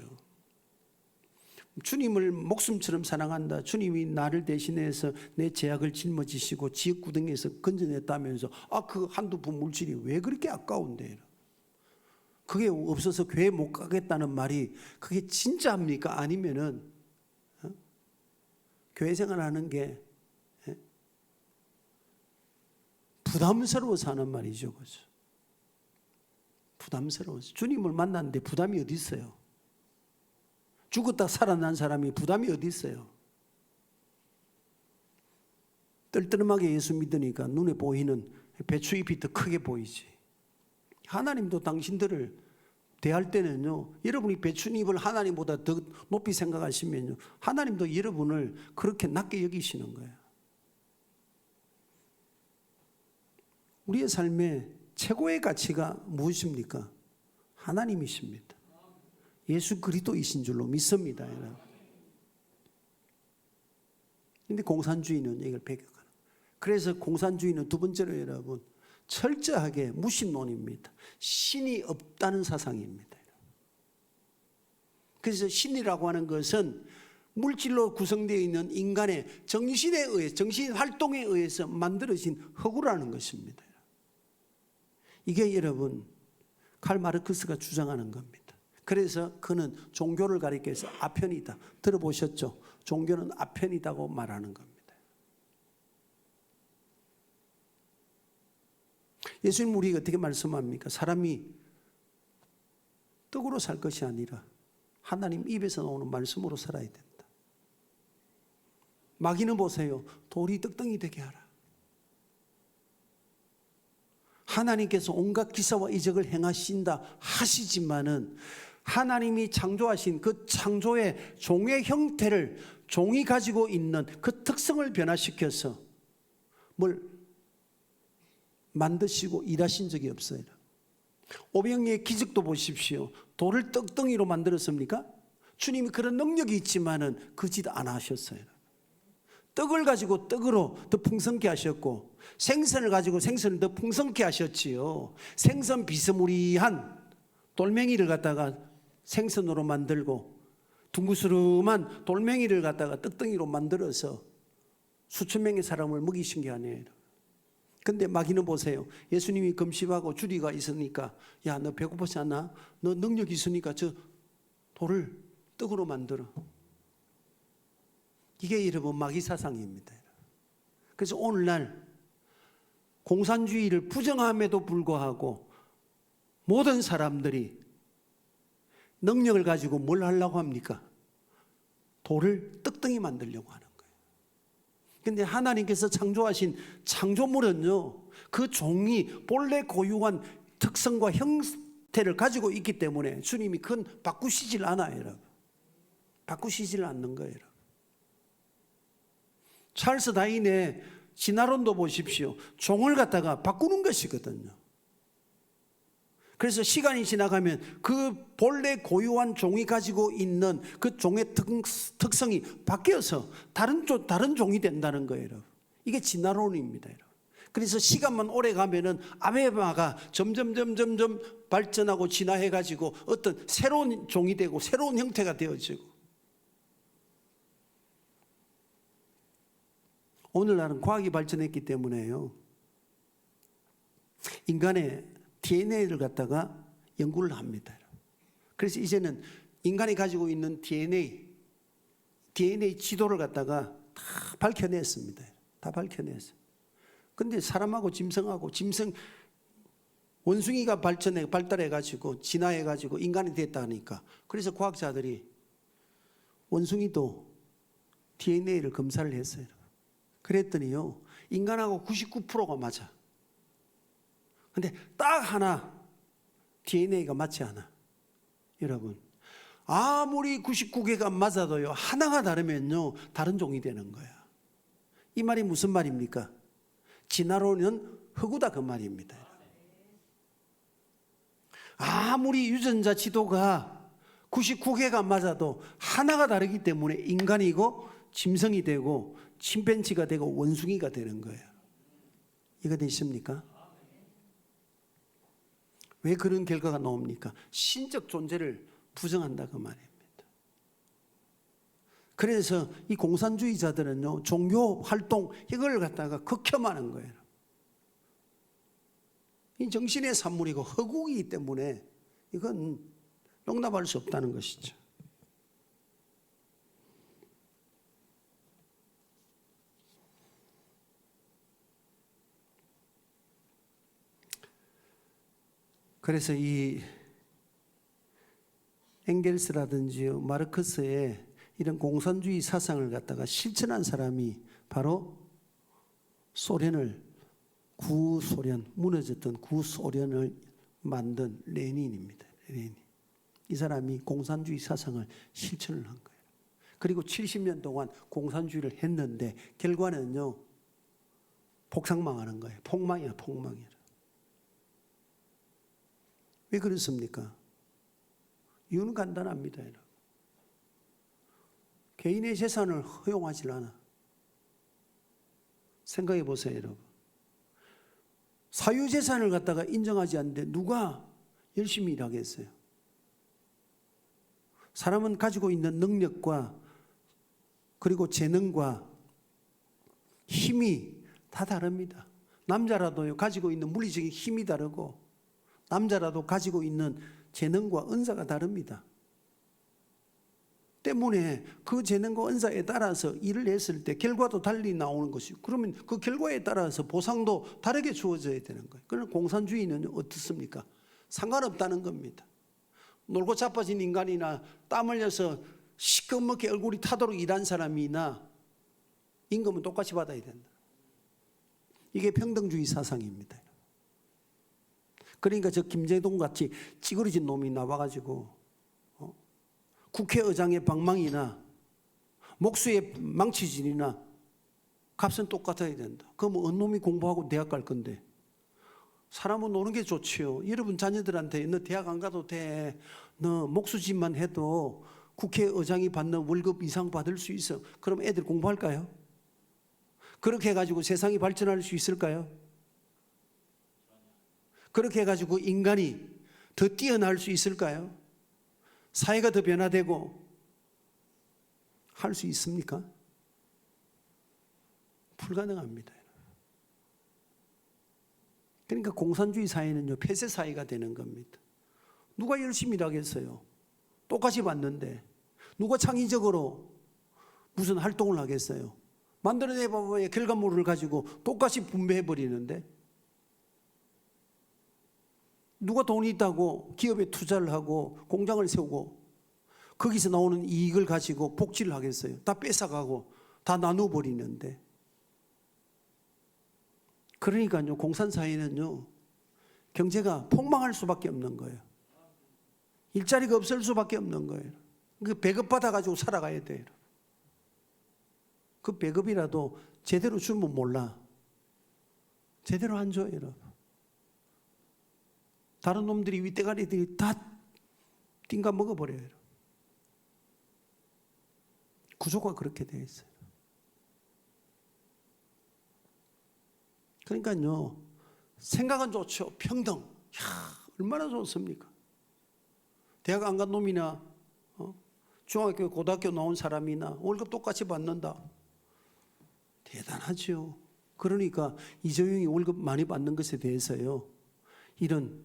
주님을 목숨처럼 사랑한다. 주님이 나를 대신해서 내 죄악을 짊어지시고 지옥구덩이에서 건져냈다면서 그 한두 푼 물질이 왜 그렇게 아까운데? 그게 없어서 교회 못 가겠다는 말이 그게 진짜입니까? 아니면은 교회 생활하는 게 부담스러워서 하는 말이죠. 그죠? 부담스러워서. 주님을 만났는데 부담이 어디 있어요? 죽었다 살아난 사람이 부담이 어디 있어요? 떨떠름하게 예수 믿으니까 눈에 보이는 배추잎이 더 크게 보이지. 하나님도 당신들을 대할 때는요, 여러분이 배추잎을 하나님보다 더 높이 생각하시면요, 하나님도 여러분을 그렇게 낮게 여기시는 거예요. 우리의 삶의 최고의 가치가 무엇입니까? 하나님이십니다. 예수 그리스도이신 줄로 믿습니다. 그런데 공산주의는 이걸 배격하는. 그래서 공산주의는 두 번째로 여러분 철저하게 무신론입니다. 신이 없다는 사상입니다. 그래서 신이라고 하는 것은 물질로 구성되어 있는 인간의 정신에 의해, 정신 활동에 의해서 만들어진 허구라는 것입니다. 이게 여러분 칼 마르크스가 주장하는 겁니다. 그래서 그는 종교를 가리켜서 아편이다. 들어보셨죠? 종교는 아편이다고 말하는 겁니다. 예수님 우리에게 어떻게 말씀합니까? 사람이 떡으로 살 것이 아니라 하나님 입에서 나오는 말씀으로 살아야 된다. 마귀는 보세요. 돌이 떡덩이 되게 하라. 하나님께서 온갖 기사와 이적을 행하신다 하시지만은 하나님이 창조하신 그 창조의 종의 형태를 종이 가지고 있는 그 특성을 변화시켜서 뭘 만드시고 일하신 적이 없어요. 오병이의 기적도 보십시오. 돌을 떡덩이로 만들었습니까? 주님이 그런 능력이 있지만은 그 짓 안 하셨어요. 떡을 가지고 떡으로 더 풍성케 하셨고, 생선을 가지고 생선을 더 풍성케 하셨지요. 생선 비스무리한 돌멩이를 갖다가 생선으로 만들고, 둥그스름한 돌멩이를 갖다가 떡덩이로 만들어서 수천 명의 사람을 먹이신 게 아니에요. 근데 마귀는 보세요. 예수님이 금식하고 주리가 있으니까, 야, 너 배고프지 않나? 너 능력 있으니까 저 돌을 떡으로 만들어. 이게 여러분 마귀 사상입니다. 그래서 오늘날 공산주의를 부정함에도 불구하고 모든 사람들이 능력을 가지고 뭘 하려고 합니까? 돌을 떡덩이 만들려고 하는 거예요. 근데 하나님께서 창조하신 창조물은요, 그 종이 본래 고유한 특성과 형태를 가지고 있기 때문에 주님이 그건 바꾸시질 않아요, 여러분. 바꾸시질 않는 거예요, 여러분. 찰스 다윈의 진화론도 보십시오. 종을 갖다가 바꾸는 것이거든요. 그래서 시간이 지나가면 그 본래 고유한 종이 가지고 있는 그 종의 특성이 바뀌어서 다른 종이 된다는 거예요, 여러분. 이게 진화론입니다, 여러분. 그래서 시간만 오래 가면은 아메바가 점점 발전하고 진화해 가지고 어떤 새로운 종이 되고 새로운 형태가 되어지고, 오늘날은 과학이 발전했기 때문에요, 인간의 DNA를 갖다가 연구를 합니다. 그래서 이제는 인간이 가지고 있는 DNA 지도를 갖다가 다 밝혀냈습니다. 다 밝혀냈어요. 근데 사람하고 짐승하고 원숭이가 발달해가지고 진화해가지고 인간이 됐다니까. 그래서 과학자들이 원숭이도 DNA를 검사를 했어요. 그랬더니요, 인간하고 99%가 맞아. 근데 딱 하나 DNA가 맞지 않아. 여러분, 아무리 99개가 맞아도요, 하나가 다르면요 다른 종이 되는 거야. 이 말이 무슨 말입니까? 진화론은 허구다, 그 말입니다. 아무리 유전자 지도가 99개가 맞아도 하나가 다르기 때문에 인간이고 짐승이 되고 침팬지가 되고 원숭이가 되는 거예요. 이거 되십니까? 왜 그런 결과가 나옵니까? 신적 존재를 부정한다, 그 말입니다. 그래서 이 공산주의자들은요, 종교 활동 이걸 갖다가 극혐하는 거예요. 이 정신의 산물이고 허구이기 때문에 이건 용납할 수 없다는 것이죠. 그래서 이 엥겔스라든지 마르크스의 이런 공산주의 사상을 갖다가 실천한 사람이 바로 구소련, 무너졌던 구소련을 만든 레닌입니다. 레닌. 이 사람이 공산주의 사상을 실천을 한 거예요. 그리고 70년 동안 공산주의를 했는데 결과는요, 폭삭망하는 거예요. 폭망이야, 폭망이야. 왜 그렇습니까? 이유는 간단합니다. 개인의 재산을 허용하지 않아. 생각해 보세요, 여러분. 사유재산을 갖다가 인정하지 않는데 누가 열심히 일하겠어요? 사람은 가지고 있는 능력과 그리고 재능과 힘이 다 다릅니다. 남자라도요, 가지고 있는 물리적인 힘이 다르고, 남자라도 가지고 있는 재능과 은사가 다릅니다. 때문에 그 재능과 은사에 따라서 일을 했을 때 결과도 달리 나오는 것이고, 그러면 그 결과에 따라서 보상도 다르게 주어져야 되는 거예요. 그러나 공산주의는 어떻습니까? 상관없다는 겁니다. 놀고 자빠진 인간이나 땀 흘려서 시커멓게 얼굴이 타도록 일한 사람이나 임금은 똑같이 받아야 된다. 이게 평등주의 사상입니다. 그러니까 저 김재동 같이 찌그러진 놈이 나와가지고 국회의장의 방망이나 목수의 망치질이나 값은 똑같아야 된다. 그럼 어느 놈이 공부하고 대학 갈 건데, 사람은 노는 게 좋지요. 여러분 자녀들한테 너 대학 안 가도 돼. 너 목수집만 해도 국회의장이 받는 월급 이상 받을 수 있어. 그럼 애들 공부할까요? 그렇게 해가지고 세상이 발전할 수 있을까요? 그렇게 해가지고 인간이 더 뛰어날 수 있을까요? 사회가 더 변화되고 할 수 있습니까? 불가능합니다. 그러니까 공산주의 사회는요, 폐쇄 사회가 되는 겁니다. 누가 열심히 일하겠어요? 똑같이 받는데 누가 창의적으로 무슨 활동을 하겠어요? 만들어내봐야 결과물을 가지고 똑같이 분배해 버리는데 누가 돈이 있다고 기업에 투자를 하고 공장을 세우고 거기서 나오는 이익을 가지고 복지를 하겠어요? 다 뺏어가고 다 나누어 버리는데. 그러니까요, 공산사회는요, 경제가 폭망할 수밖에 없는 거예요. 일자리가 없을 수밖에 없는 거예요. 그 배급 받아가지고 살아가야 돼요. 그 배급이라도 제대로 주면 몰라. 제대로 안 줘요, 여러분. 다른 놈들이 윗대가리들이 다 띵가 먹어버려요. 구조가 그렇게 되어 있어요. 그러니까요, 생각은 좋죠. 평등. 얼마나 좋습니까? 대학 안 간 놈이나 중학교, 고등학교 나온 사람이나 월급 똑같이 받는다. 대단하죠. 그러니까 이재용이 월급 많이 받는 것에 대해서요, 이런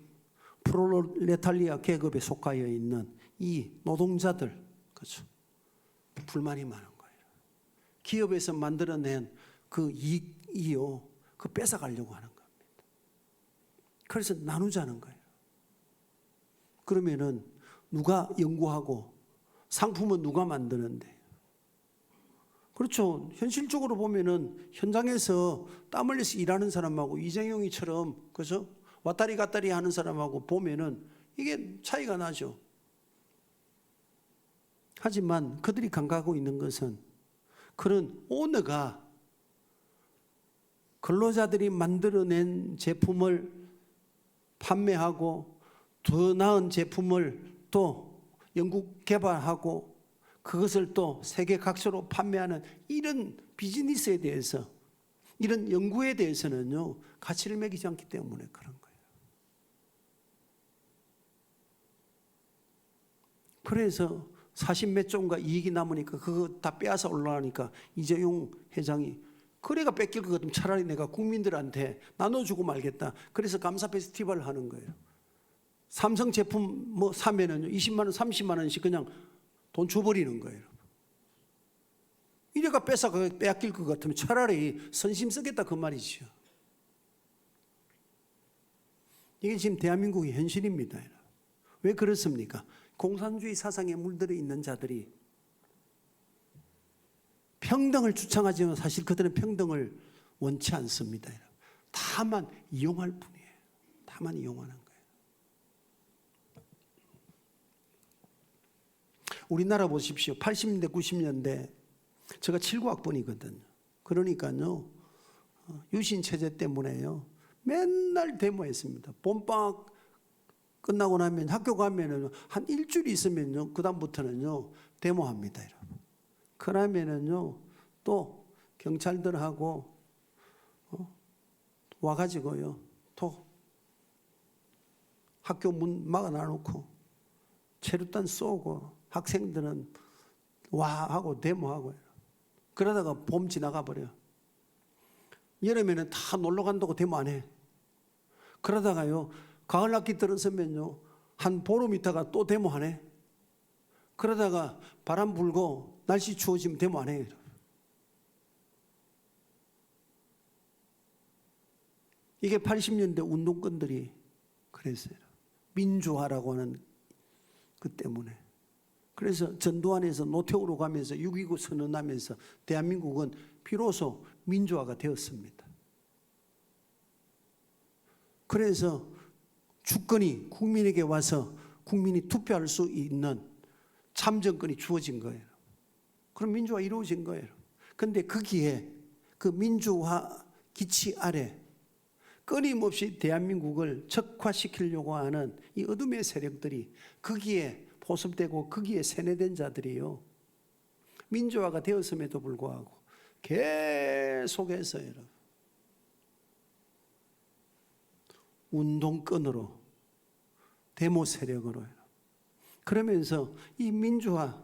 프롤레탈리아 계급에 속하여 있는 이 노동자들, 그렇죠, 불만이 많은 거예요. 기업에서 만들어낸 그 이익이요, 그 뺏어가려고 하는 겁니다. 그래서 나누자는 거예요. 그러면은 누가 연구하고 상품은 누가 만드는데? 그렇죠. 현실적으로 보면은 현장에서 땀 흘려서 일하는 사람하고 이재용이처럼, 그죠, 왔다리 갔다리 하는 사람하고 보면은 이게 차이가 나죠. 하지만 그들이 간과하고 있는 것은 그런 오너가 근로자들이 만들어낸 제품을 판매하고 더 나은 제품을 또 연구 개발하고 그것을 또 세계 각처로 판매하는 이런 비즈니스에 대해서, 이런 연구에 대해서는요, 가치를 매기지 않기 때문에 그런 거예요. 그래서 40몇 조인가 이익이 남으니까 그거 다 빼앗아 올라가니까 이재용 회장이, 그래가 뺏길 것 같으면 차라리 내가 국민들한테 나눠주고 말겠다. 그래서 감사 페스티벌을 하는 거예요. 삼성 제품 뭐 사면은 20만 원, 30만 원씩 그냥 돈 줘버리는 거예요. 이래가 빼앗길 것 같으면 차라리 선심 쓰겠다 그 말이죠. 이게 지금 대한민국의 현실입니다. 왜 그렇습니까? 공산주의 사상에 물들어 있는 자들이 평등을 주창하지만 사실 그들은 평등을 원치 않습니다. 다만 이용할 뿐이에요. 다만 이용하는 거예요. 우리나라 보십시오. 80년대, 90년대, 제가 79학번이거든요. 그러니까요, 유신 체제 때문에요, 맨날 데모했습니다. 봄방학 끝나고 나면 학교 가면은 한 일주일 있으면요, 그다음부터는요 데모합니다, 여러분. 그러면은요 또 경찰들하고 와가지고요 또 학교 문 막아놔놓고 체류탄 쏘고 학생들은 와 하고 데모하고, 그러다가 봄 지나가 버려. 여름에는 다 놀러 간다고 데모 안 해. 그러다가요 가을 학기 들어서면요 한 보름 있다가 또 데모하네. 그러다가 바람 불고 날씨 추워지면 데모 안 해요. 이게 80년대 운동권들이 그랬어요. 민주화라고 하는 그 때문에. 그래서 전두환에서 노태우로 가면서 6.29 선언하면서 대한민국은 비로소 민주화가 되었습니다. 그래서 주권이 국민에게 와서 국민이 투표할 수 있는 참정권이 주어진 거예요. 그럼 민주화 이루어진 거예요. 그런데 거기에 그 민주화 기치 아래 끊임없이 대한민국을 적화시키려고 하는 이 어둠의 세력들이 거기에 포섭되고 거기에 세뇌된 자들이요, 민주화가 되었음에도 불구하고 계속해서 여러분 운동권으로 데모 세력으로 그러면서 이 민주화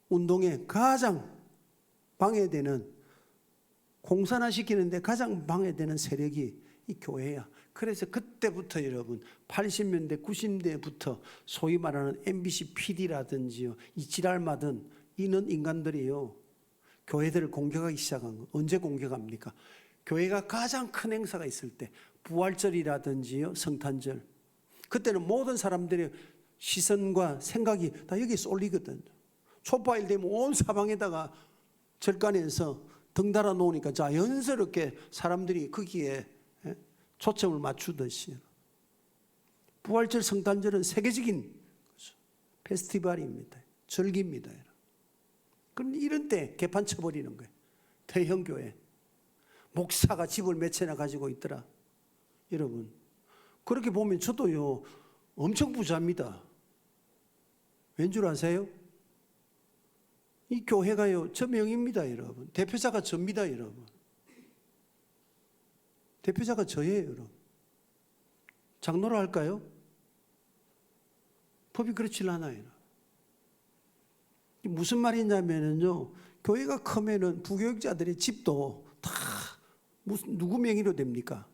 운동에 가장 방해되는, 공산화시키는데 가장 방해되는 세력이 이 교회야. 그래서 그때부터 여러분 80년대 90년대부터 소위 말하는 MBC PD라든지요, 이 지랄맞은 이런 인간들이요 교회들을 공격하기 시작한 거. 언제 공격합니까? 교회가 가장 큰 행사가 있을 때, 부활절이라든지요, 성탄절, 그때는 모든 사람들의 시선과 생각이 다 여기에 쏠리거든. 촛바일 되면 온 사방에다가 절간에서 등 달아 놓으니까 자연스럽게 사람들이 거기에 초점을 맞추듯이. 부활절, 성탄절은 세계적인 페스티벌입니다. 절기입니다. 그럼 이런 때 개판 쳐버리는 거예요. 대형 교회 목사가 집을 몇 채나 가지고 있더라. 여러분 그렇게 보면 저도요 엄청 부자입니다. 왠 줄 아세요? 이 교회가요 저 명입니다. 여러분 대표자가 저입니다. 여러분 대표자가 저예요. 여러분 장로로 할까요? 법이 그렇지 않아요. 무슨 말이냐면요, 교회가 크면은 부교육자들의 집도 다 무슨 누구 명의로 됩니까?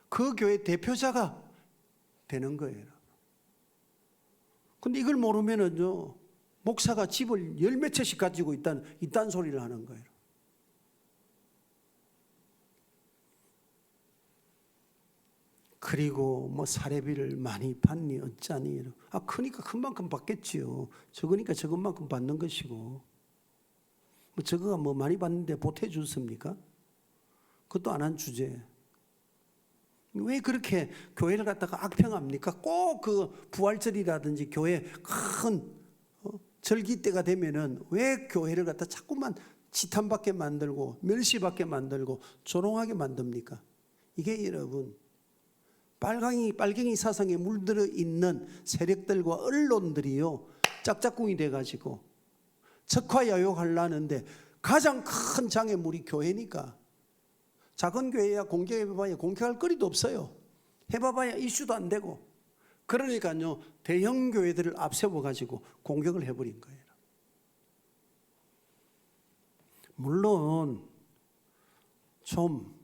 그 교회 대표자가 되는 거예요. 근데 이걸 모르면은요 목사가 집을 열 몇 채씩 가지고 있다는 소리를 하는 거예요. 그리고 뭐 사례비를 많이 받니 어쩌니. 크니까 큰 만큼 받겠지요. 적으니까 적은 만큼 받는 것이고. 뭐 저거가 뭐 많이 받는데 보태 줬습니까? 그것도 안 한 주제. 왜 그렇게 교회를 갖다가 악평합니까? 꼭 그 부활절이라든지 교회 큰 절기 때가 되면은 왜 교회를 갖다 자꾸만 지탄받게 만들고 멸시받게 만들고 조롱하게 만듭니까? 이게 여러분 빨갱이 사상에 물들어 있는 세력들과 언론들이요 짝짝꿍이 돼가지고 적화야욕하려는데 가장 큰 장애물이 교회니까. 작은 교회야 공격해봐야 공격할 거리도 없어요. 해봐봐야 이슈도 안 되고. 그러니까요 대형 교회들을 앞세워가지고 공격을 해버린 거예요. 물론 좀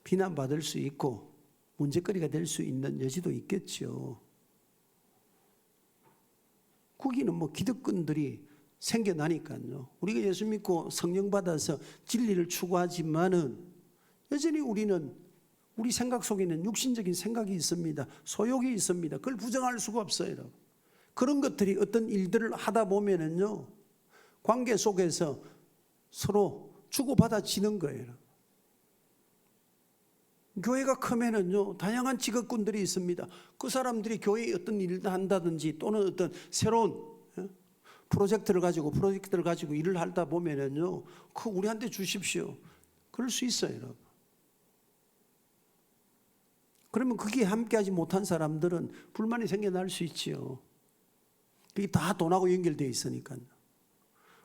비난받을 수 있고 문제거리가 될 수 있는 여지도 있겠죠. 거기는 뭐 기득권들이 생겨나니까요. 우리가 예수 믿고 성령 받아서 진리를 추구하지만은 여전히 우리는 우리 생각 속에는 육신적인 생각이 있습니다. 소욕이 있습니다. 그걸 부정할 수가 없어요. 그런 것들이 어떤 일들을 하다 보면은요 관계 속에서 서로 주고받아지는 거예요. 교회가 크면은요 다양한 직업군들이 있습니다. 그 사람들이 교회에 어떤 일을 한다든지 또는 어떤 새로운 프로젝트를 가지고 일을 하다 보면은요 그거 우리한테 주십시오. 그럴 수 있어요. 여러분. 그러면 거기에 함께하지 못한 사람들은 불만이 생겨날 수 있지요. 그게 다 돈하고 연결되어 있으니까요.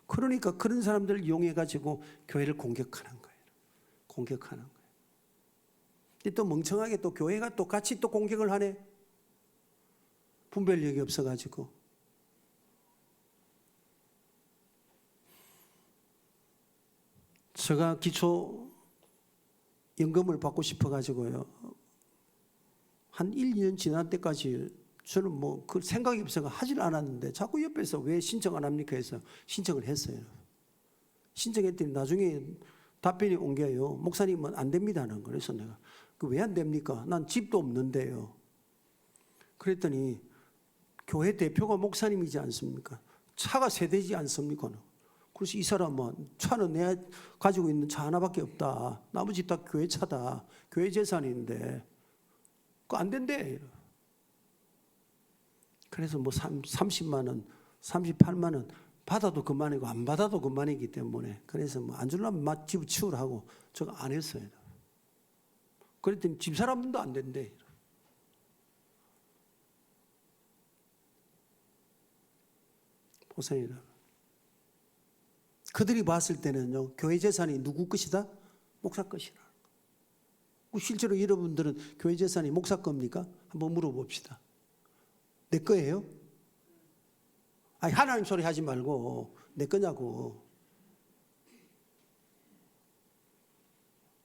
그러니까 그런 사람들을 이용해 가지고 교회를 공격하는 거예요. 공격하는 거예요. 또 멍청하게 또 교회가 또 같이 또 공격을 하네. 분별력이 없어가지고. 제가 기초 연금을 받고 싶어가지고요. 한 1, 2년 지난 때까지 저는 뭐 그 생각이 없어서 하질 않았는데 자꾸 옆에서 왜 신청 안 합니까 해서 신청을 했어요. 신청했더니 나중에 답변이 온 게요. 목사님은 안 됩니다는 거예요. 그래서 내가 왜 안 됩니까? 난 집도 없는데요. 그랬더니 교회 대표가 목사님이지 않습니까? 차가 세 대지 않습니까? 그래서 이 사람은 차는 내가 가지고 있는 차 하나밖에 없다. 나머지 다 교회 차다. 교회 재산인데 그거 안 된대. 그래서 뭐 30만 원, 38만 원 받아도 그만이고 안 받아도 그만이기 때문에 그래서 뭐 안 주려면 집을 치우라고 저거 안 했어요. 그랬더니 집사람도 안 된대. 보세요. 그들이 봤을 때는요, 교회 재산이 누구 것이다? 목사 것이라. 실제로 여러분들은 교회 재산이 목사 겁니까? 한번 물어봅시다. 내 거예요? 아니, 하나님 소리 하지 말고 내 거냐고.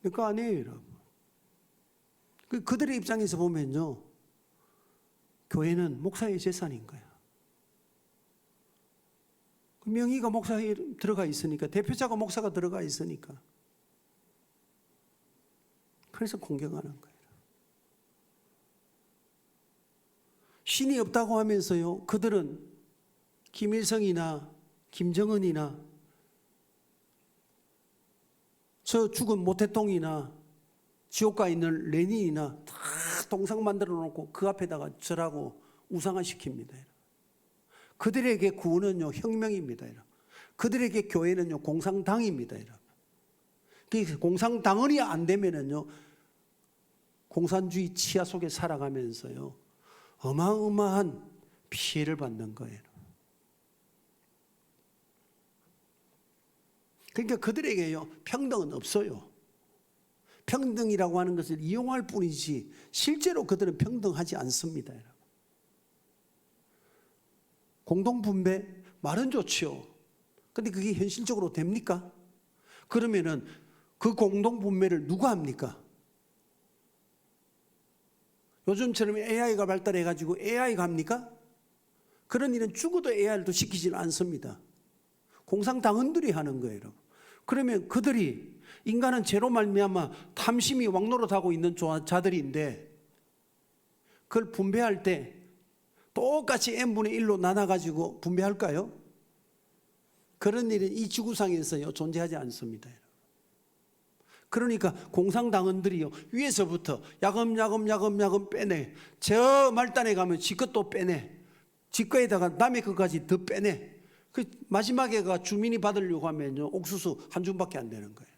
내 거 아니에요, 여러분. 그들의 입장에서 보면요, 교회는 목사의 재산인 거야. 명의가 목사에 들어가 있으니까, 대표자가 목사가 들어가 있으니까. 그래서 공경하는 거예요. 신이 없다고 하면서요, 그들은 김일성이나 김정은이나 저 죽은 모태똥이나 지옥가에 있는 레닌이나 다 동상 만들어 놓고 그 앞에다가 절하고 우상화시킵니다. 그들에게 구원은요, 혁명입니다. 그들에게 교회는요, 공산당입니다. 공산당원이 안 되면은요, 공산주의 치하 속에 살아가면서요, 어마어마한 피해를 받는 거예요. 그러니까 그들에게요, 평등은 없어요. 평등이라고 하는 것을 이용할 뿐이지 실제로 그들은 평등하지 않습니다. 공동분배 말은 좋지요. 근데 그게 현실적으로 됩니까? 그러면은 그 공동분배를 누가 합니까? 요즘처럼 AI가 발달해가지고 AI가 합니까? 그런 일은 죽어도 AI를 시키지는 않습니다. 공산당원들이 하는 거예요. 그러면 그들이, 인간은 죄로 말미암아 탐심이 왕노릇하고 있는 자들인데, 그걸 분배할 때 똑같이 n분의 1로 나눠가지고 분배할까요? 그런 일은 이 지구상에서요, 존재하지 않습니다. 그러니까 공산당원들이요, 위에서부터 야금야금 빼내. 저 말단에 가면 지 것도 빼내. 지 거에다가 남의 것까지 더 빼내. 그 마지막에가 주민이 받으려고 하면요, 옥수수 한 줌밖에 안 되는 거예요.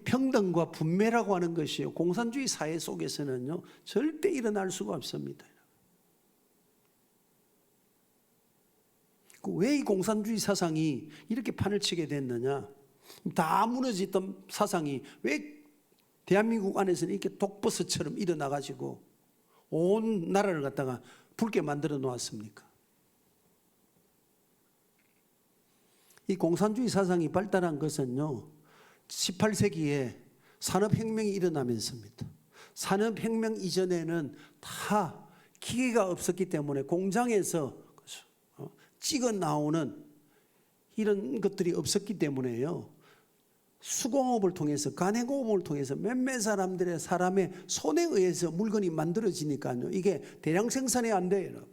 평등과 분배라고 하는 것이요, 공산주의 사회 속에서는요, 절대 일어날 수가 없습니다. 왜 이 공산주의 사상이 이렇게 판을 치게 됐느냐? 다 무너졌던 사상이 왜 대한민국 안에서는 이렇게 독버섯처럼 일어나가지고 온 나라를 갖다가 붉게 만들어 놓았습니까? 이 공산주의 사상이 발달한 것은요, 18세기에 산업혁명이 일어나면서입니다. 산업혁명 이전에는 다 기계가 없었기 때문에 공장에서 찍어 나오는 이런 것들이 없었기 때문에요, 수공업을 통해서, 가내공업을 통해서 몇몇 사람의 손에 의해서 물건이 만들어지니까요, 이게 대량 생산이 안 돼요.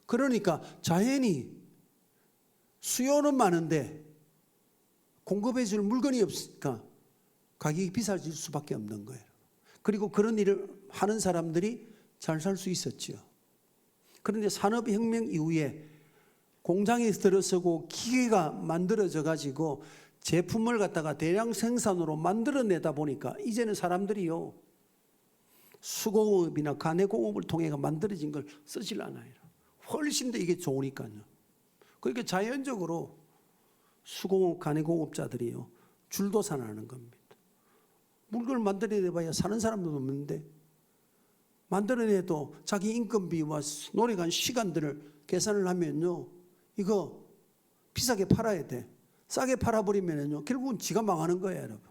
그러니까 자연히 수요는 많은데 공급해 줄 물건이 없으니까 가격이 비싸질 수밖에 없는 거예요. 그리고 그런 일을 하는 사람들이 잘 살 수 있었죠. 그런데 산업혁명 이후에 공장에 들어서고 기계가 만들어져 가지고 제품을 갖다가 대량 생산으로 만들어내다 보니까 이제는 사람들이요, 수공업이나 가내공업을 통해 만들어진 걸 쓰질 않아요. 훨씬 더 이게 좋으니까요. 그러니까 자연적으로 수공업, 가내공업자들이요, 줄도산하는 겁니다. 물건을 만들어내봐야 사는 사람도 없는데, 만들어내도 자기 인건비와 노력한 시간들을 계산을 하면요, 이거 비싸게 팔아야 돼. 싸게 팔아버리면요, 결국은 지가 망하는 거예요, 여러분.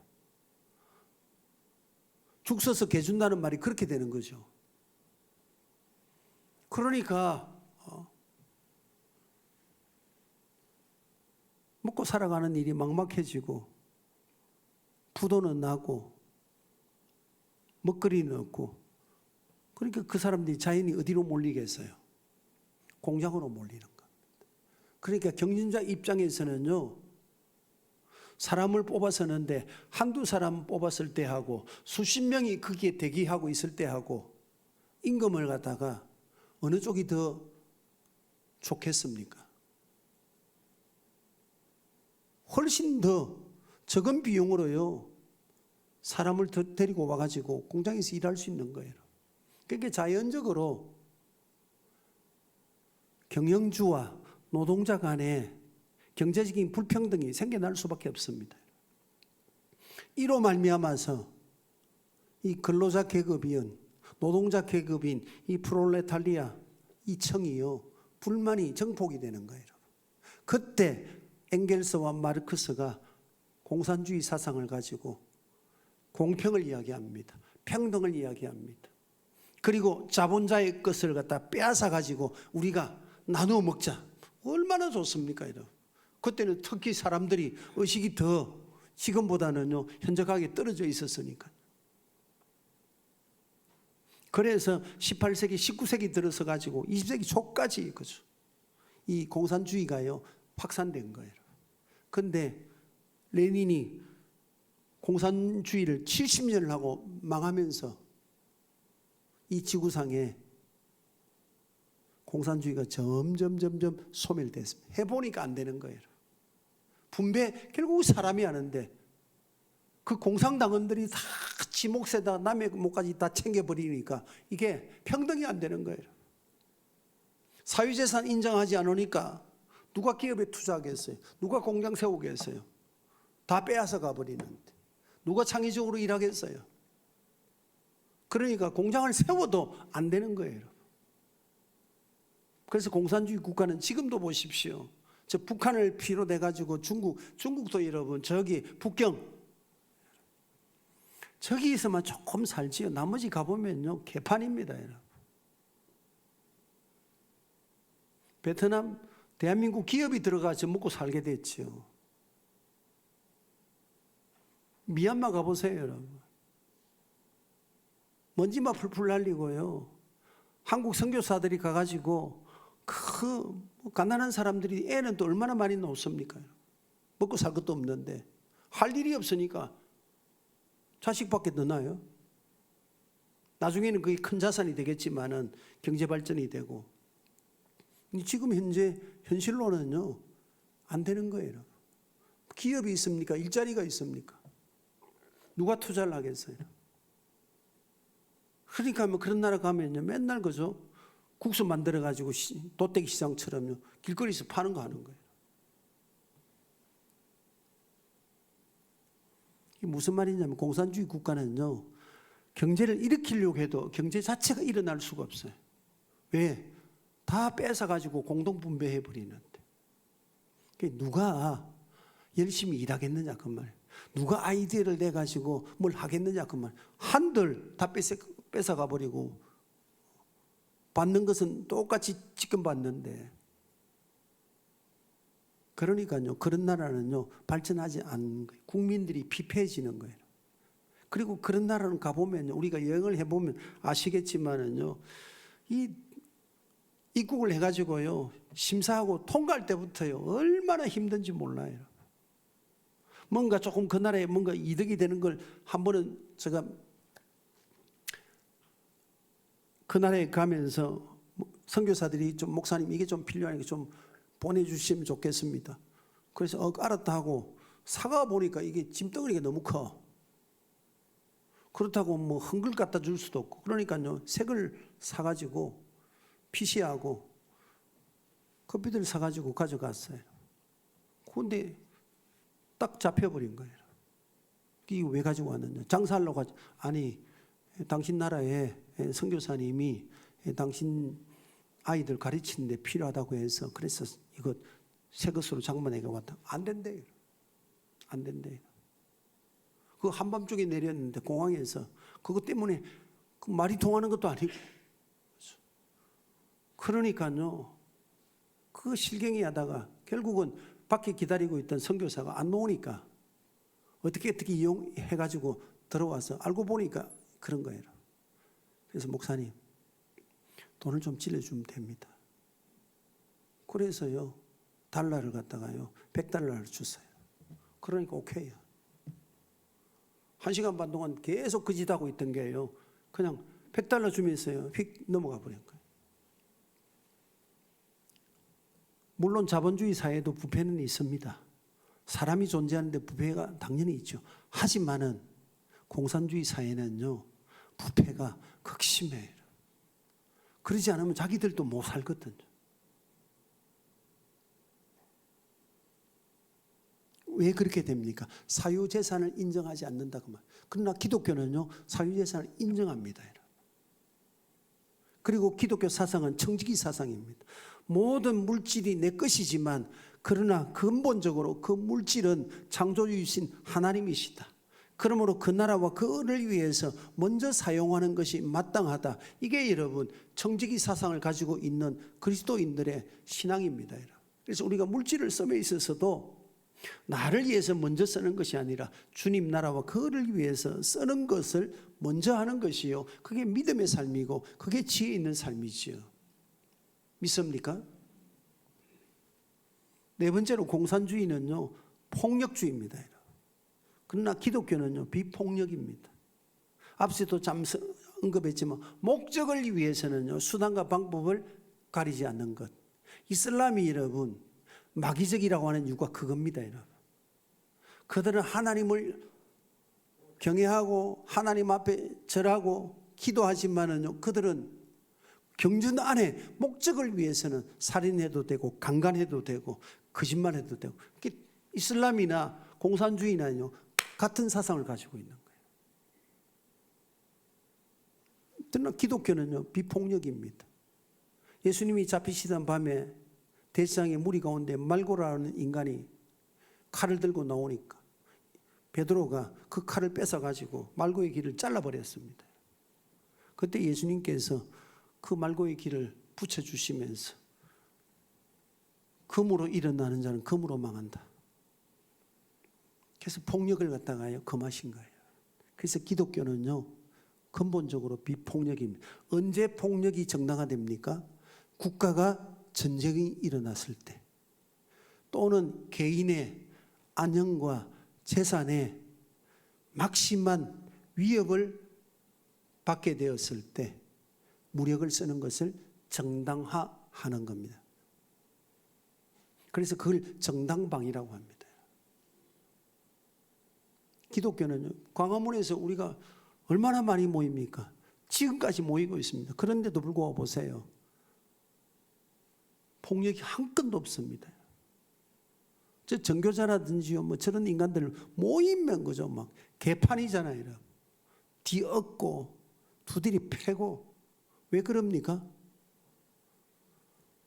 죽 서서 개 준다는 말이 그렇게 되는 거죠. 그러니까 먹고 살아가는 일이 막막해지고, 부도는 나고 먹거리는 없고, 그러니까 그 사람들이 자연히 어디로 몰리겠어요? 공장으로 몰리는 겁니다. 그러니까 경영자 입장에서는요, 사람을 뽑아서는데 한두 사람 뽑았을 때 하고 수십 명이 거기에 대기하고 있을 때 하고 임금을 갖다가 어느 쪽이 더 좋겠습니까? 훨씬 더 적은 비용으로요 사람을 데리고 와가지고 공장에서 일할 수 있는 거예요. 그러니까 자연적으로 경영주와 노동자 간에 경제적인 불평등이 생겨날 수밖에 없습니다. 이로 말미암아서 이 근로자 계급인 노동자 계급인 이 프롤레타리아 이 층이요 불만이 정폭이 되는 거예요. 그때 엥겔스와 마르크스가 공산주의 사상을 가지고 공평을 이야기합니다. 평등을 이야기합니다. 그리고 자본자의 것을 갖다 빼앗아 가지고 우리가 나누어 먹자. 얼마나 좋습니까? 여러분. 그때는 특히 사람들이 의식이 더 지금보다는요 현저하게 떨어져 있었으니까. 그래서 18세기, 19세기 들어서 가지고 20세기 초까지 그죠. 이 공산주의가요 확산된 거예요. 근데 레닌이 공산주의를 70년을 하고 망하면서 이 지구상에 공산주의가 점점 소멸됐습니다. 해보니까 안 되는 거예요. 분배 결국 사람이 하는데 그 공산당원들이 다 지 몫에다 남의 몫까지 다 챙겨버리니까 이게 평등이 안 되는 거예요. 사유재산 인정하지 않으니까 누가 기업에 투자하겠어요? 누가 공장 세우겠어요? 다 빼앗아 가버리는데 누가 창의적으로 일하겠어요? 그러니까 공장을 세워도 안 되는 거예요. 그래서 공산주의 국가는 지금도 보십시오. 저 북한을 피로 내 가지고 중국도 여러분 저기 북경 저기 있으면 조금 살지요. 나머지 가보면요 개판입니다. 여러분. 베트남 대한민국 기업이 들어가서 먹고 살게 됐죠. 미얀마 가보세요, 여러분. 먼지만 풀풀 날리고요. 한국 선교사들이 가가지고 가난한 사람들이 애는 또 얼마나 많이 놓습니까? 먹고 살 것도 없는데 할 일이 없으니까 자식밖에 더 나요. 나중에는 그게 큰 자산이 되겠지만은 경제 발전이 되고 지금 현실로는요 안 되는 거예요. 기업이 있습니까? 일자리가 있습니까? 누가 투자를 하겠어요? 그러니까 뭐 그런 나라 가면요 맨날 그죠 국수 만들어 가지고 도떼기 시장처럼요 길거리에서 파는 거 하는 거예요. 이게 무슨 말이냐면 공산주의 국가는요 경제를 일으키려고 해도 경제 자체가 일어날 수가 없어요. 왜? 다 뺏어 가지고 공동 분배해 버리는데 누가 열심히 일하겠느냐 그 말. 누가 아이디어를 내 가지고 뭘 하겠느냐 그 말. 한들 다 뺏어가 버리고 받는 것은 똑같이 지금 받는데 그러니까요 그런 나라는요 발전하지 않는 거예요. 국민들이 피폐해지는 거예요. 그리고 그런 나라는 가보면 우리가 여행을 해보면 아시겠지만은요 이 입국을 해가지고요 심사하고 통과할 때부터요 얼마나 힘든지 몰라요. 뭔가 조금 그 나라에 뭔가 이득이 되는 걸 한 번은 제가 그 나라에 가면서 선교사들이 좀 목사님 이게 좀 필요하니까 좀 보내주시면 좋겠습니다. 그래서 알았다 하고 사가 보니까 이게 짐덩어리가 너무 커. 그렇다고 뭐 헝글 갖다 줄 수도 없고 그러니까요 색을 사가지고 PC하고 컴퓨터를 사가지고 가져갔어요. 그런데 딱 잡혀버린 거예요. 이게 왜 가지고 왔느냐? 장사하려고 아니 당신 나라에 선교사님이 당신 아이들 가르치는데 필요하다고 해서 그래서 이거 새 것으로 장만해가 왔다. 안 된대요. 안 된대요. 그 한밤중에 내렸는데 공항에서 그것 때문에 그 말이 통하는 것도 아니고 그러니까요 그 실갱이 하다가 결국은 밖에 기다리고 있던 선교사가 안 나오니까 어떻게 이용해가지고 들어와서 알고 보니까 그런 거예요. 그래서 목사님 돈을 좀 찔러주면 됩니다. 그래서요 달러를 갖다가요 100달러를 줬어요. 그러니까 오케이요. 1시간 반 동안 계속 그 짓 하고 있던 게요 그냥 100달러 주면서요 휙 넘어가 버린 거예요. 물론 자본주의 사회도 부패는 있습니다. 사람이 존재하는데 부패가 당연히 있죠. 하지만은 공산주의 사회는요, 부패가 극심해요. 그러지 않으면 자기들도 못 살거든요. 왜 그렇게 됩니까? 사유재산을 인정하지 않는다고 말. 그러나 기독교는요, 사유재산을 인정합니다. 그리고 기독교 사상은 청지기 사상입니다. 모든 물질이 내 것이지만 그러나 근본적으로 그 물질은 창조주이신 하나님이시다. 그러므로 그 나라와 그 을을 위해서 먼저 사용하는 것이 마땅하다. 이게 여러분 청지기 사상을 가지고 있는 그리스도인들의 신앙입니다. 그래서 우리가 물질을 씀에 있어서도 나를 위해서 먼저 쓰는 것이 아니라 주님 나라와 그 을을 위해서 쓰는 것을 먼저 하는 것이요, 그게 믿음의 삶이고 그게 지혜 있는 삶이지요. 믿습니까? 네 번째로 공산주의는요, 폭력주의입니다. 그러나 기독교는요, 비폭력입니다. 앞서도 잠시 언급했지만 목적을 위해서는요, 수단과 방법을 가리지 않는 것. 이슬람이 여러분 마귀적이라고 하는 이유가 그겁니다. 여러분. 그들은 하나님을 경외하고 하나님 앞에 절하고 기도하지만은요, 그들은 경전 안에 목적을 위해서는 살인해도 되고 강간해도 되고 거짓말해도 되고. 이슬람이나 공산주의는요, 같은 사상을 가지고 있는 거예요. 그러나 기독교는요, 비폭력입니다. 예수님이 잡히시던 밤에 대지상의 무리 가운데 말고라는 인간이 칼을 들고 나오니까 베드로가 그 칼을 뺏어가지고 말고의 길을 잘라버렸습니다. 그때 예수님께서 그 말고의 길을 붙여주시면서 금으로 일어나는 자는 금으로 망한다. 그래서 폭력을 갖다가요 금하신 거예요. 그래서 기독교는요 근본적으로 비폭력입니다. 언제 폭력이 정당화됩니까? 국가가 전쟁이 일어났을 때, 또는 개인의 안녕과 재산에 막심한 위협을 받게 되었을 때 무력을 쓰는 것을 정당화하는 겁니다. 그래서 그걸 정당방위라고 합니다. 기독교는요, 광화문에서 우리가 얼마나 많이 모입니까? 지금까지 모이고 있습니다. 그런데도 불구하고 보세요. 폭력이 한 건도 없습니다. 저 정교자라든지요, 뭐 저런 인간들 모이면 그죠, 막 개판이잖아요. 뒤엎고 두드리 패고. 왜 그럽니까?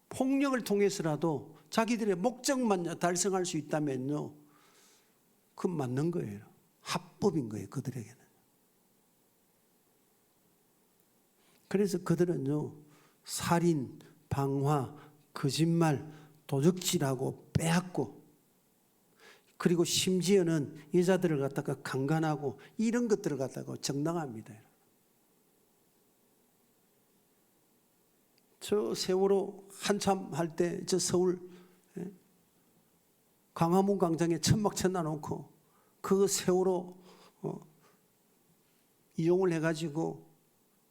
폭력을 통해서라도 자기들의 목적만 달성할 수 있다면요, 그건 맞는 거예요. 합법인 거예요, 그들에게는. 그래서 그들은요, 살인, 방화, 거짓말, 도적질하고 빼앗고, 그리고 심지어는 여자들을 갖다가 강간하고 이런 것들을 갖다가 정당합니다. 저 세월호 한참 할 때 저 서울 광화문 광장에 천막 쳐놔놓고 그 세월호 이용을 해가지고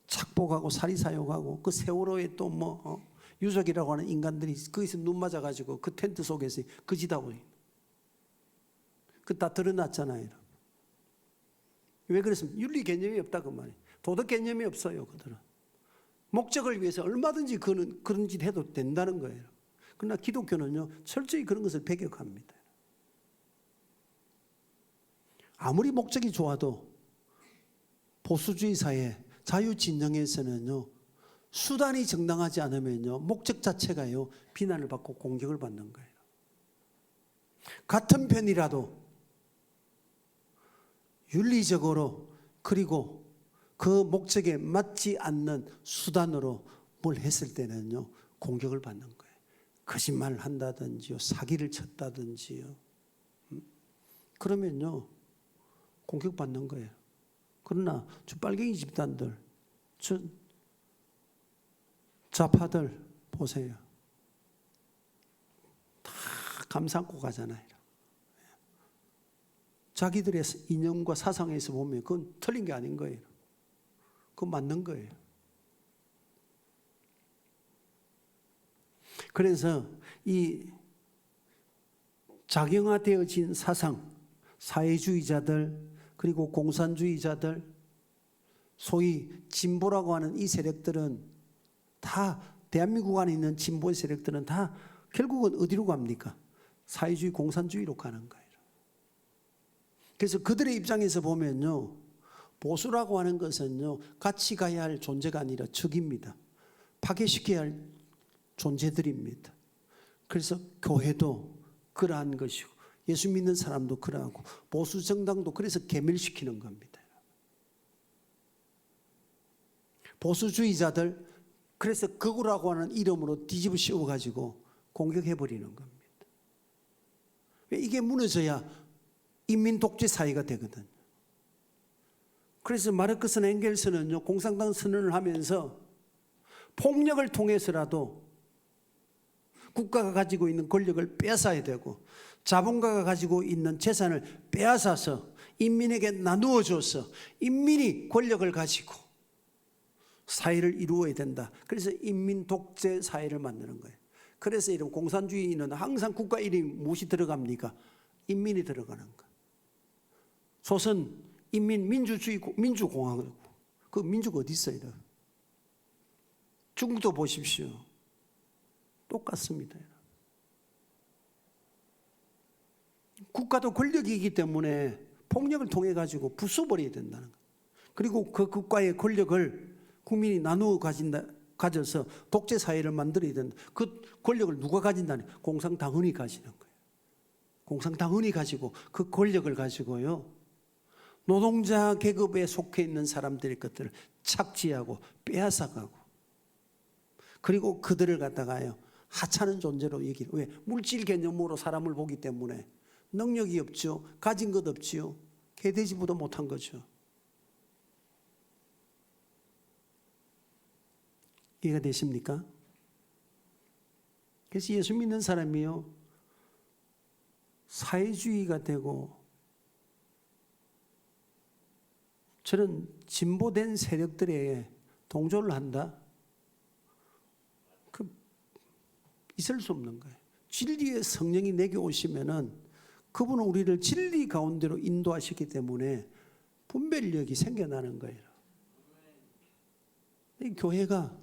착복하고 사리사욕하고 그 세월호에 또 뭐 유족이라고 하는 인간들이 거기서 눈 맞아가지고 그 텐트 속에서 거짓하고 그 다 드러났잖아요. 왜 그랬습니까? 윤리 개념이 없다 그 말이에요. 도덕 개념이 없어요. 그들은 목적을 위해서 얼마든지 그런 짓 해도 된다는 거예요. 그러나 기독교는요 철저히 그런 것을 배격합니다. 아무리 목적이 좋아도 보수주의 사회 자유진영에서는요 수단이 정당하지 않으면요 목적 자체가요 비난을 받고 공격을 받는 거예요. 같은 편이라도 윤리적으로 그리고 그 목적에 맞지 않는 수단으로 뭘 했을 때는요 공격을 받는 거예요. 거짓말을 한다든지요, 사기를 쳤다든지요. 그러면요 공격받는 거예요. 그러나 저 빨갱이 집단들, 저 좌파들 보세요. 다 감상고 가잖아요. 자기들의 이념과 사상에서 보면 그건 틀린 게 아닌 거예요. 그건 맞는 거예요. 그래서 이 작용화되어진 사상, 사회주의자들 그리고 공산주의자들, 소위 진보라고 하는 이 세력들은 다, 대한민국 안에 있는 진보 세력들은 다 결국은 어디로 갑니까? 사회주의 공산주의로 가는 거예요. 그래서 그들의 입장에서 보면요, 보수라고 하는 것은요, 같이 가야 할 존재가 아니라 적입니다. 파괴시켜야 할 존재들입니다. 그래서 교회도 그러한 것이고 예수 믿는 사람도 그러하고 보수 정당도 그래서 괴멸시키는 겁니다. 보수주의자들, 그래서 극우라고 하는 이름으로 뒤집어 씌워가지고 공격해버리는 겁니다. 이게 무너져야 인민 독재 사회가 되거든요. 그래서 마르크스나 엥겔스는요, 공산당 선언을 하면서 폭력을 통해서라도 국가가 가지고 있는 권력을 빼앗아야 되고 자본가가 가지고 있는 재산을 빼앗아서 인민에게 나누어 줘서 인민이 권력을 가지고 사회를 이루어야 된다. 그래서 인민 독재 사회를 만드는 거예요. 그래서 이런 공산주의는 항상 국가 이름이 무엇이 들어갑니까? 인민이 들어가는 거예요. 조선 인민민주주의 민주공화국, 그 민주가 어디 있어요? 중국도 보십시오. 똑같습니다. 국가도 권력이기 때문에 폭력을 통해 가지고 부숴버려야 된다는 거예요. 그리고 그 국가의 권력을 국민이 나누어 가져서 독재 사회를 만들어야 된다. 그 권력을 누가 가진다는 거예요? 공산당원이 가지는 거예요. 공산당원이 가지고 그 권력을 가지고요, 노동자 계급에 속해 있는 사람들의 것들을 착취하고 빼앗아가고, 그리고 그들을 갖다가요 하찮은 존재로 얘기를. 왜? 물질 개념으로 사람을 보기 때문에 능력이 없죠. 가진 것 없지요. 개돼지보다 못한 거죠. 이해가 되십니까? 그래서 예수 믿는 사람이요, 사회주의가 되고 저는 진보된 세력들에 동조를 한다? 있을 수 없는 거예요. 진리의 성령이 내게 오시면은 그분은 우리를 진리 가운데로 인도하시기 때문에 분별력이 생겨나는 거예요. 이 교회가,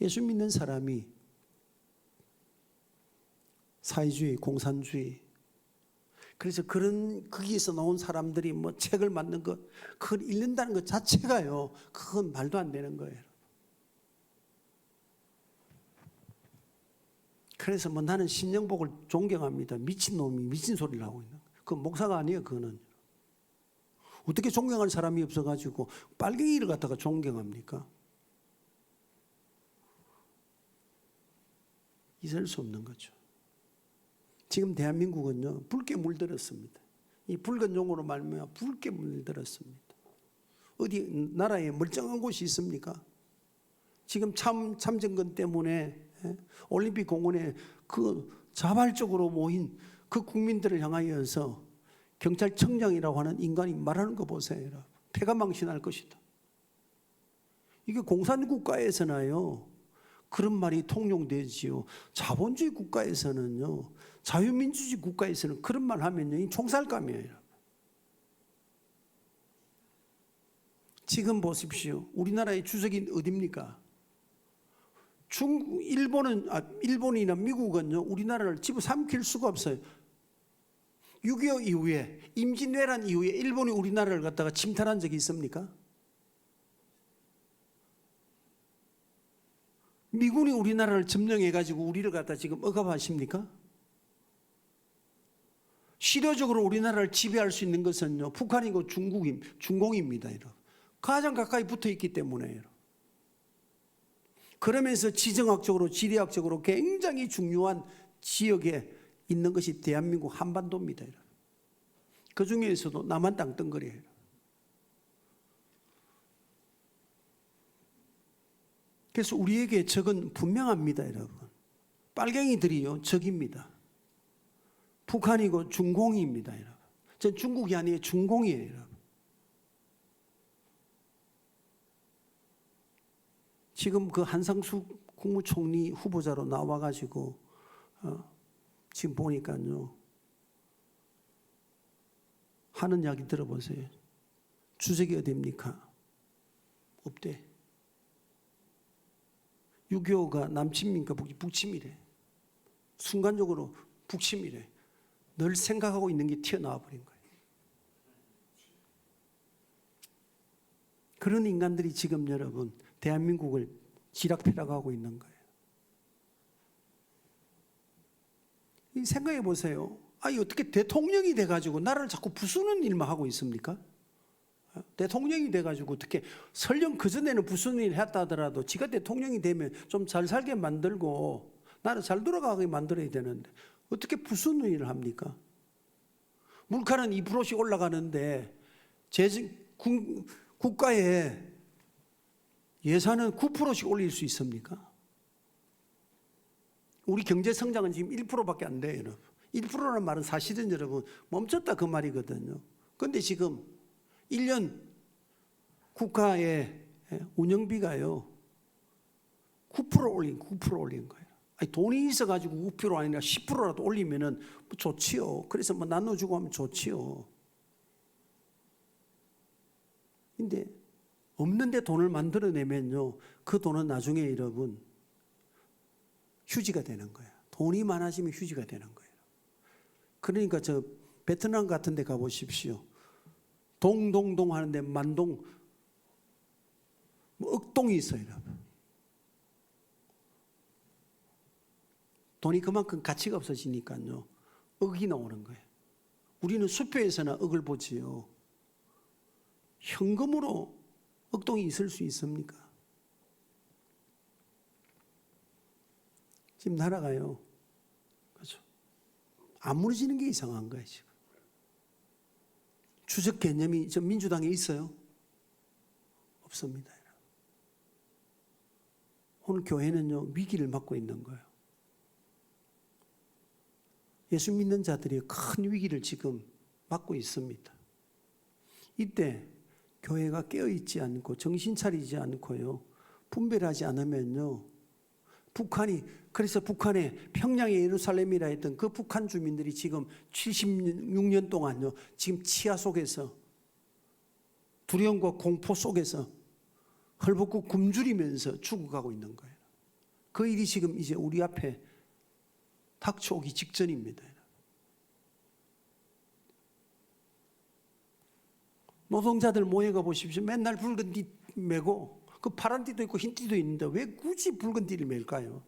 예수 믿는 사람이 사회주의, 공산주의, 그래서 거기에서 나온 사람들이 뭐 책을 만든 것, 그걸 읽는다는 것 자체가요, 그건 말도 안 되는 거예요. 그래서 뭐 나는 신영복을 존경합니다. 미친놈이 미친 소리를 하고 있는 거예요. 그건 목사가 아니에요. 그거는 어떻게 존경할 사람이 없어가지고 빨갱이를 갖다가 존경합니까? 있을 수 없는 거죠. 지금 대한민국은요, 붉게 물들었습니다. 이 붉은 용어로 말하면 붉게 물들었습니다. 어디 나라에 멀쩡한 곳이 있습니까? 지금 참정권 때문에 올림픽 공원에 그 자발적으로 모인 그 국민들을 향하여서 경찰청장이라고 하는 인간이 말하는 거 보세요. 폐가 망신할 것이다. 이게 공산국가에서나요 그런 말이 통용되지요. 자본주의 국가에서는요, 자유민주주의 국가에서는 그런 말 하면요 총살감이에요. 지금 보십시오. 우리나라의 주석이 어디입니까? 일본이나 미국은요, 우리나라를 집어삼킬 수가 없어요. 6.25 이후에, 임진왜란 이후에 일본이 우리나라를 갖다가 침탈한 적이 있습니까? 미군이 우리나라를 점령해가지고 우리를 갖다 지금 억압하십니까? 실효적으로 우리나라를 지배할 수 있는 것은요, 북한이고 중공입니다. 가장 가까이 붙어 있기 때문에요. 그러면서 지정학적으로, 지리학적으로 굉장히 중요한 지역에 있는 것이 대한민국 한반도입니다. 그 중에서도 남한 땅덩어리예요. 그래서 우리에게 적은 분명합니다, 여러분. 빨갱이들이요, 적입니다. 북한이고 중공입니다, 여러분. 전 중국이 아니에요, 중공이에요, 여러분. 지금 그 한상숙 국무총리 후보자로 나와가지고 지금 보니까요, 하는 이야기 들어보세요. 주적이 어디입니까? 없대. 6.25가 남침입니까? 북침이래. 순간적으로 북침이래. 늘 생각하고 있는 게 튀어나와 버린 거예요. 그런 인간들이 지금 여러분 대한민국을 지락펴락하고 있는 거예요. 생각해 보세요. 아니 어떻게 대통령이 돼가지고 나라를 자꾸 부수는 일만 하고 있습니까? 대통령이 돼가지고 어떻게 설령 그전에는 부수는 일을 했다 하더라도 지가 대통령이 되면 좀 잘 살게 만들고 나라 잘 돌아가게 만들어야 되는데 어떻게 부수는 일을 합니까? 물가는 2%씩 올라가는데 국가의 예산은 9%씩 올릴 수 있습니까? 우리 경제 성장은 지금 1%밖에 안 돼요, 여러분. 1%라는 말은 사실은 여러분 멈췄다 그 말이거든요. 그런데 지금 1년 국가의 운영비가요 9% 올린 거예요. 아니, 돈이 있어가지고 9% 아니라 10%라도 올리면은 뭐 좋지요. 그래서 뭐 나눠주고 하면 좋지요. 근데 없는데 돈을 만들어내면요 그 돈은 나중에 여러분 휴지가 되는 거예요. 돈이 많아지면 휴지가 되는 거예요. 그러니까 저 베트남 같은 데 가보십시오. 동동동 하는데 만동 뭐 억동이 있어요, 여러분. 돈이 그만큼 가치가 없어지니까요 억이 나오는 거예요. 우리는 수표에서나 억을 보지요. 현금으로 억동이 있을 수 있습니까? 지금 나라가요. 그렇죠. 안 무너지는 게 이상한 거예요, 지금. 주적 개념이 저 민주당에 있어요? 없습니다. 오늘 교회는요, 위기를 맞고 있는 거예요. 예수 믿는 자들이 큰 위기를 지금 맞고 있습니다. 이때 교회가 깨어있지 않고 정신 차리지 않고요, 분별하지 않으면요, 그래서 북한의 평양의 예루살렘이라 했던 그 북한 주민들이 지금 76년 동안요, 지금 치하 속에서 두려움과 공포 속에서 헐벗고 굶주리면서 죽어가고 있는 거예요. 그 일이 지금 이제 우리 앞에 닥쳐오기 직전입니다. 노동자들 모여가 보십시오. 맨날 붉은 띠 메고 그 파란 띠도 있고 흰 띠도 있는데 왜 굳이 붉은 띠를 멜까요?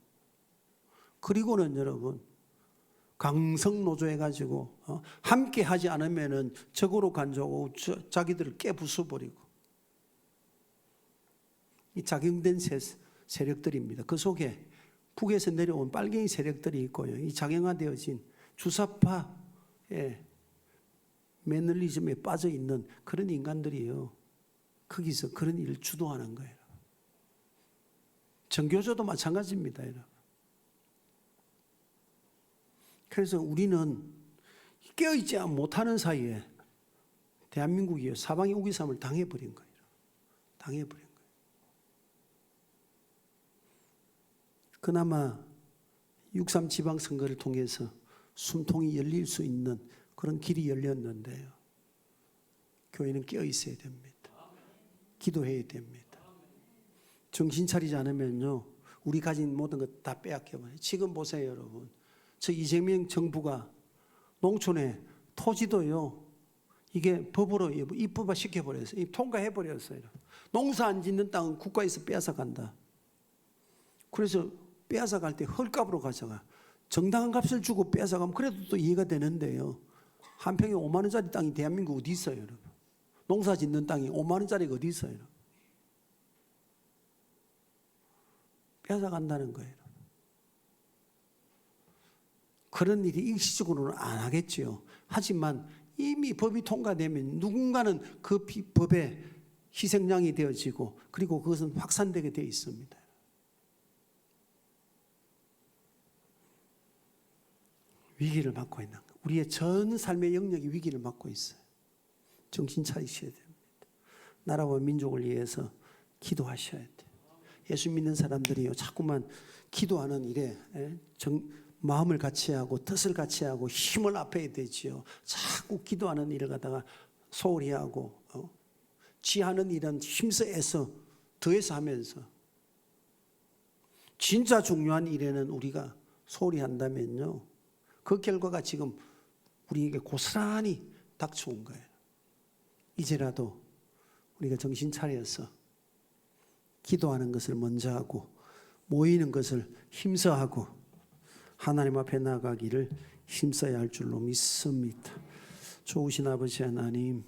그리고는 여러분 강성 노조해가지고 함께 하지 않으면은 적으로 간주하고 자기들을 깨부숴버리고 이 작용된 세력들입니다. 그 속에 북에서 내려온 빨갱이 세력들이 있고요. 이 작용화되어진 주사파의 매너리즘에 빠져 있는 그런 인간들이에요. 거기서 그런 일을 주도하는 거예요. 정교조도 마찬가지입니다, 여러분. 그래서 우리는 깨어있지 못하는 사이에 대한민국이 사방의 우기삼을 당해버린 거예요. 당해버린 거예요. 그나마 6.3 지방선거를 통해서 숨통이 열릴 수 있는 그런 길이 열렸는데요. 교회는 깨어있어야 됩니다. 기도해야 됩니다. 정신 차리지 않으면요, 우리 가진 모든 것 다 빼앗겨버려요. 지금 보세요, 여러분. 저 이재명 정부가 농촌에 토지도요, 이게 법으로 입법화 시켜버렸어요. 통과해버렸어요. 농사 안 짓는 땅은 국가에서 빼앗아간다. 그래서 빼앗아갈 때 헐값으로 가져가. 정당한 값을 주고 빼앗아가면 그래도 또 이해가 되는데요. 한 평에 5만 원짜리 땅이 대한민국 어디 있어요, 여러분? 농사 짓는 땅이 5만 원짜리가 어디 있어요? 여러분? 빼앗아간다는 거예요. 그런 일이 일시적으로는 안 하겠죠. 하지만 이미 법이 통과되면 누군가는 그 법의 희생양이 되어지고 그리고 그것은 확산되게 되어 있습니다. 위기를 맞고 있는 거예요. 우리의 전 삶의 영역이 위기를 맞고 있어요. 정신 차리셔야 됩니다. 나라와 민족을 위해서 기도하셔야 돼요. 예수 믿는 사람들이요, 자꾸만 기도하는 일에 마음을 같이 하고 뜻을 같이 하고 힘을 합해야 되지요. 자꾸 기도하는 일을 갖다가 소홀히 하고 지하는 일은 힘써 애써 더해서 하면서 진짜 중요한 일에는 우리가 소홀히 한다면요, 그 결과가 지금 우리에게 고스란히 닥쳐온 거예요. 이제라도 우리가 정신 차려서 기도하는 것을 먼저 하고 모이는 것을 힘써 하고 하나님 앞에 나가기를 힘써야 할 줄로 믿습니다. 좋으신 아버지 하나님,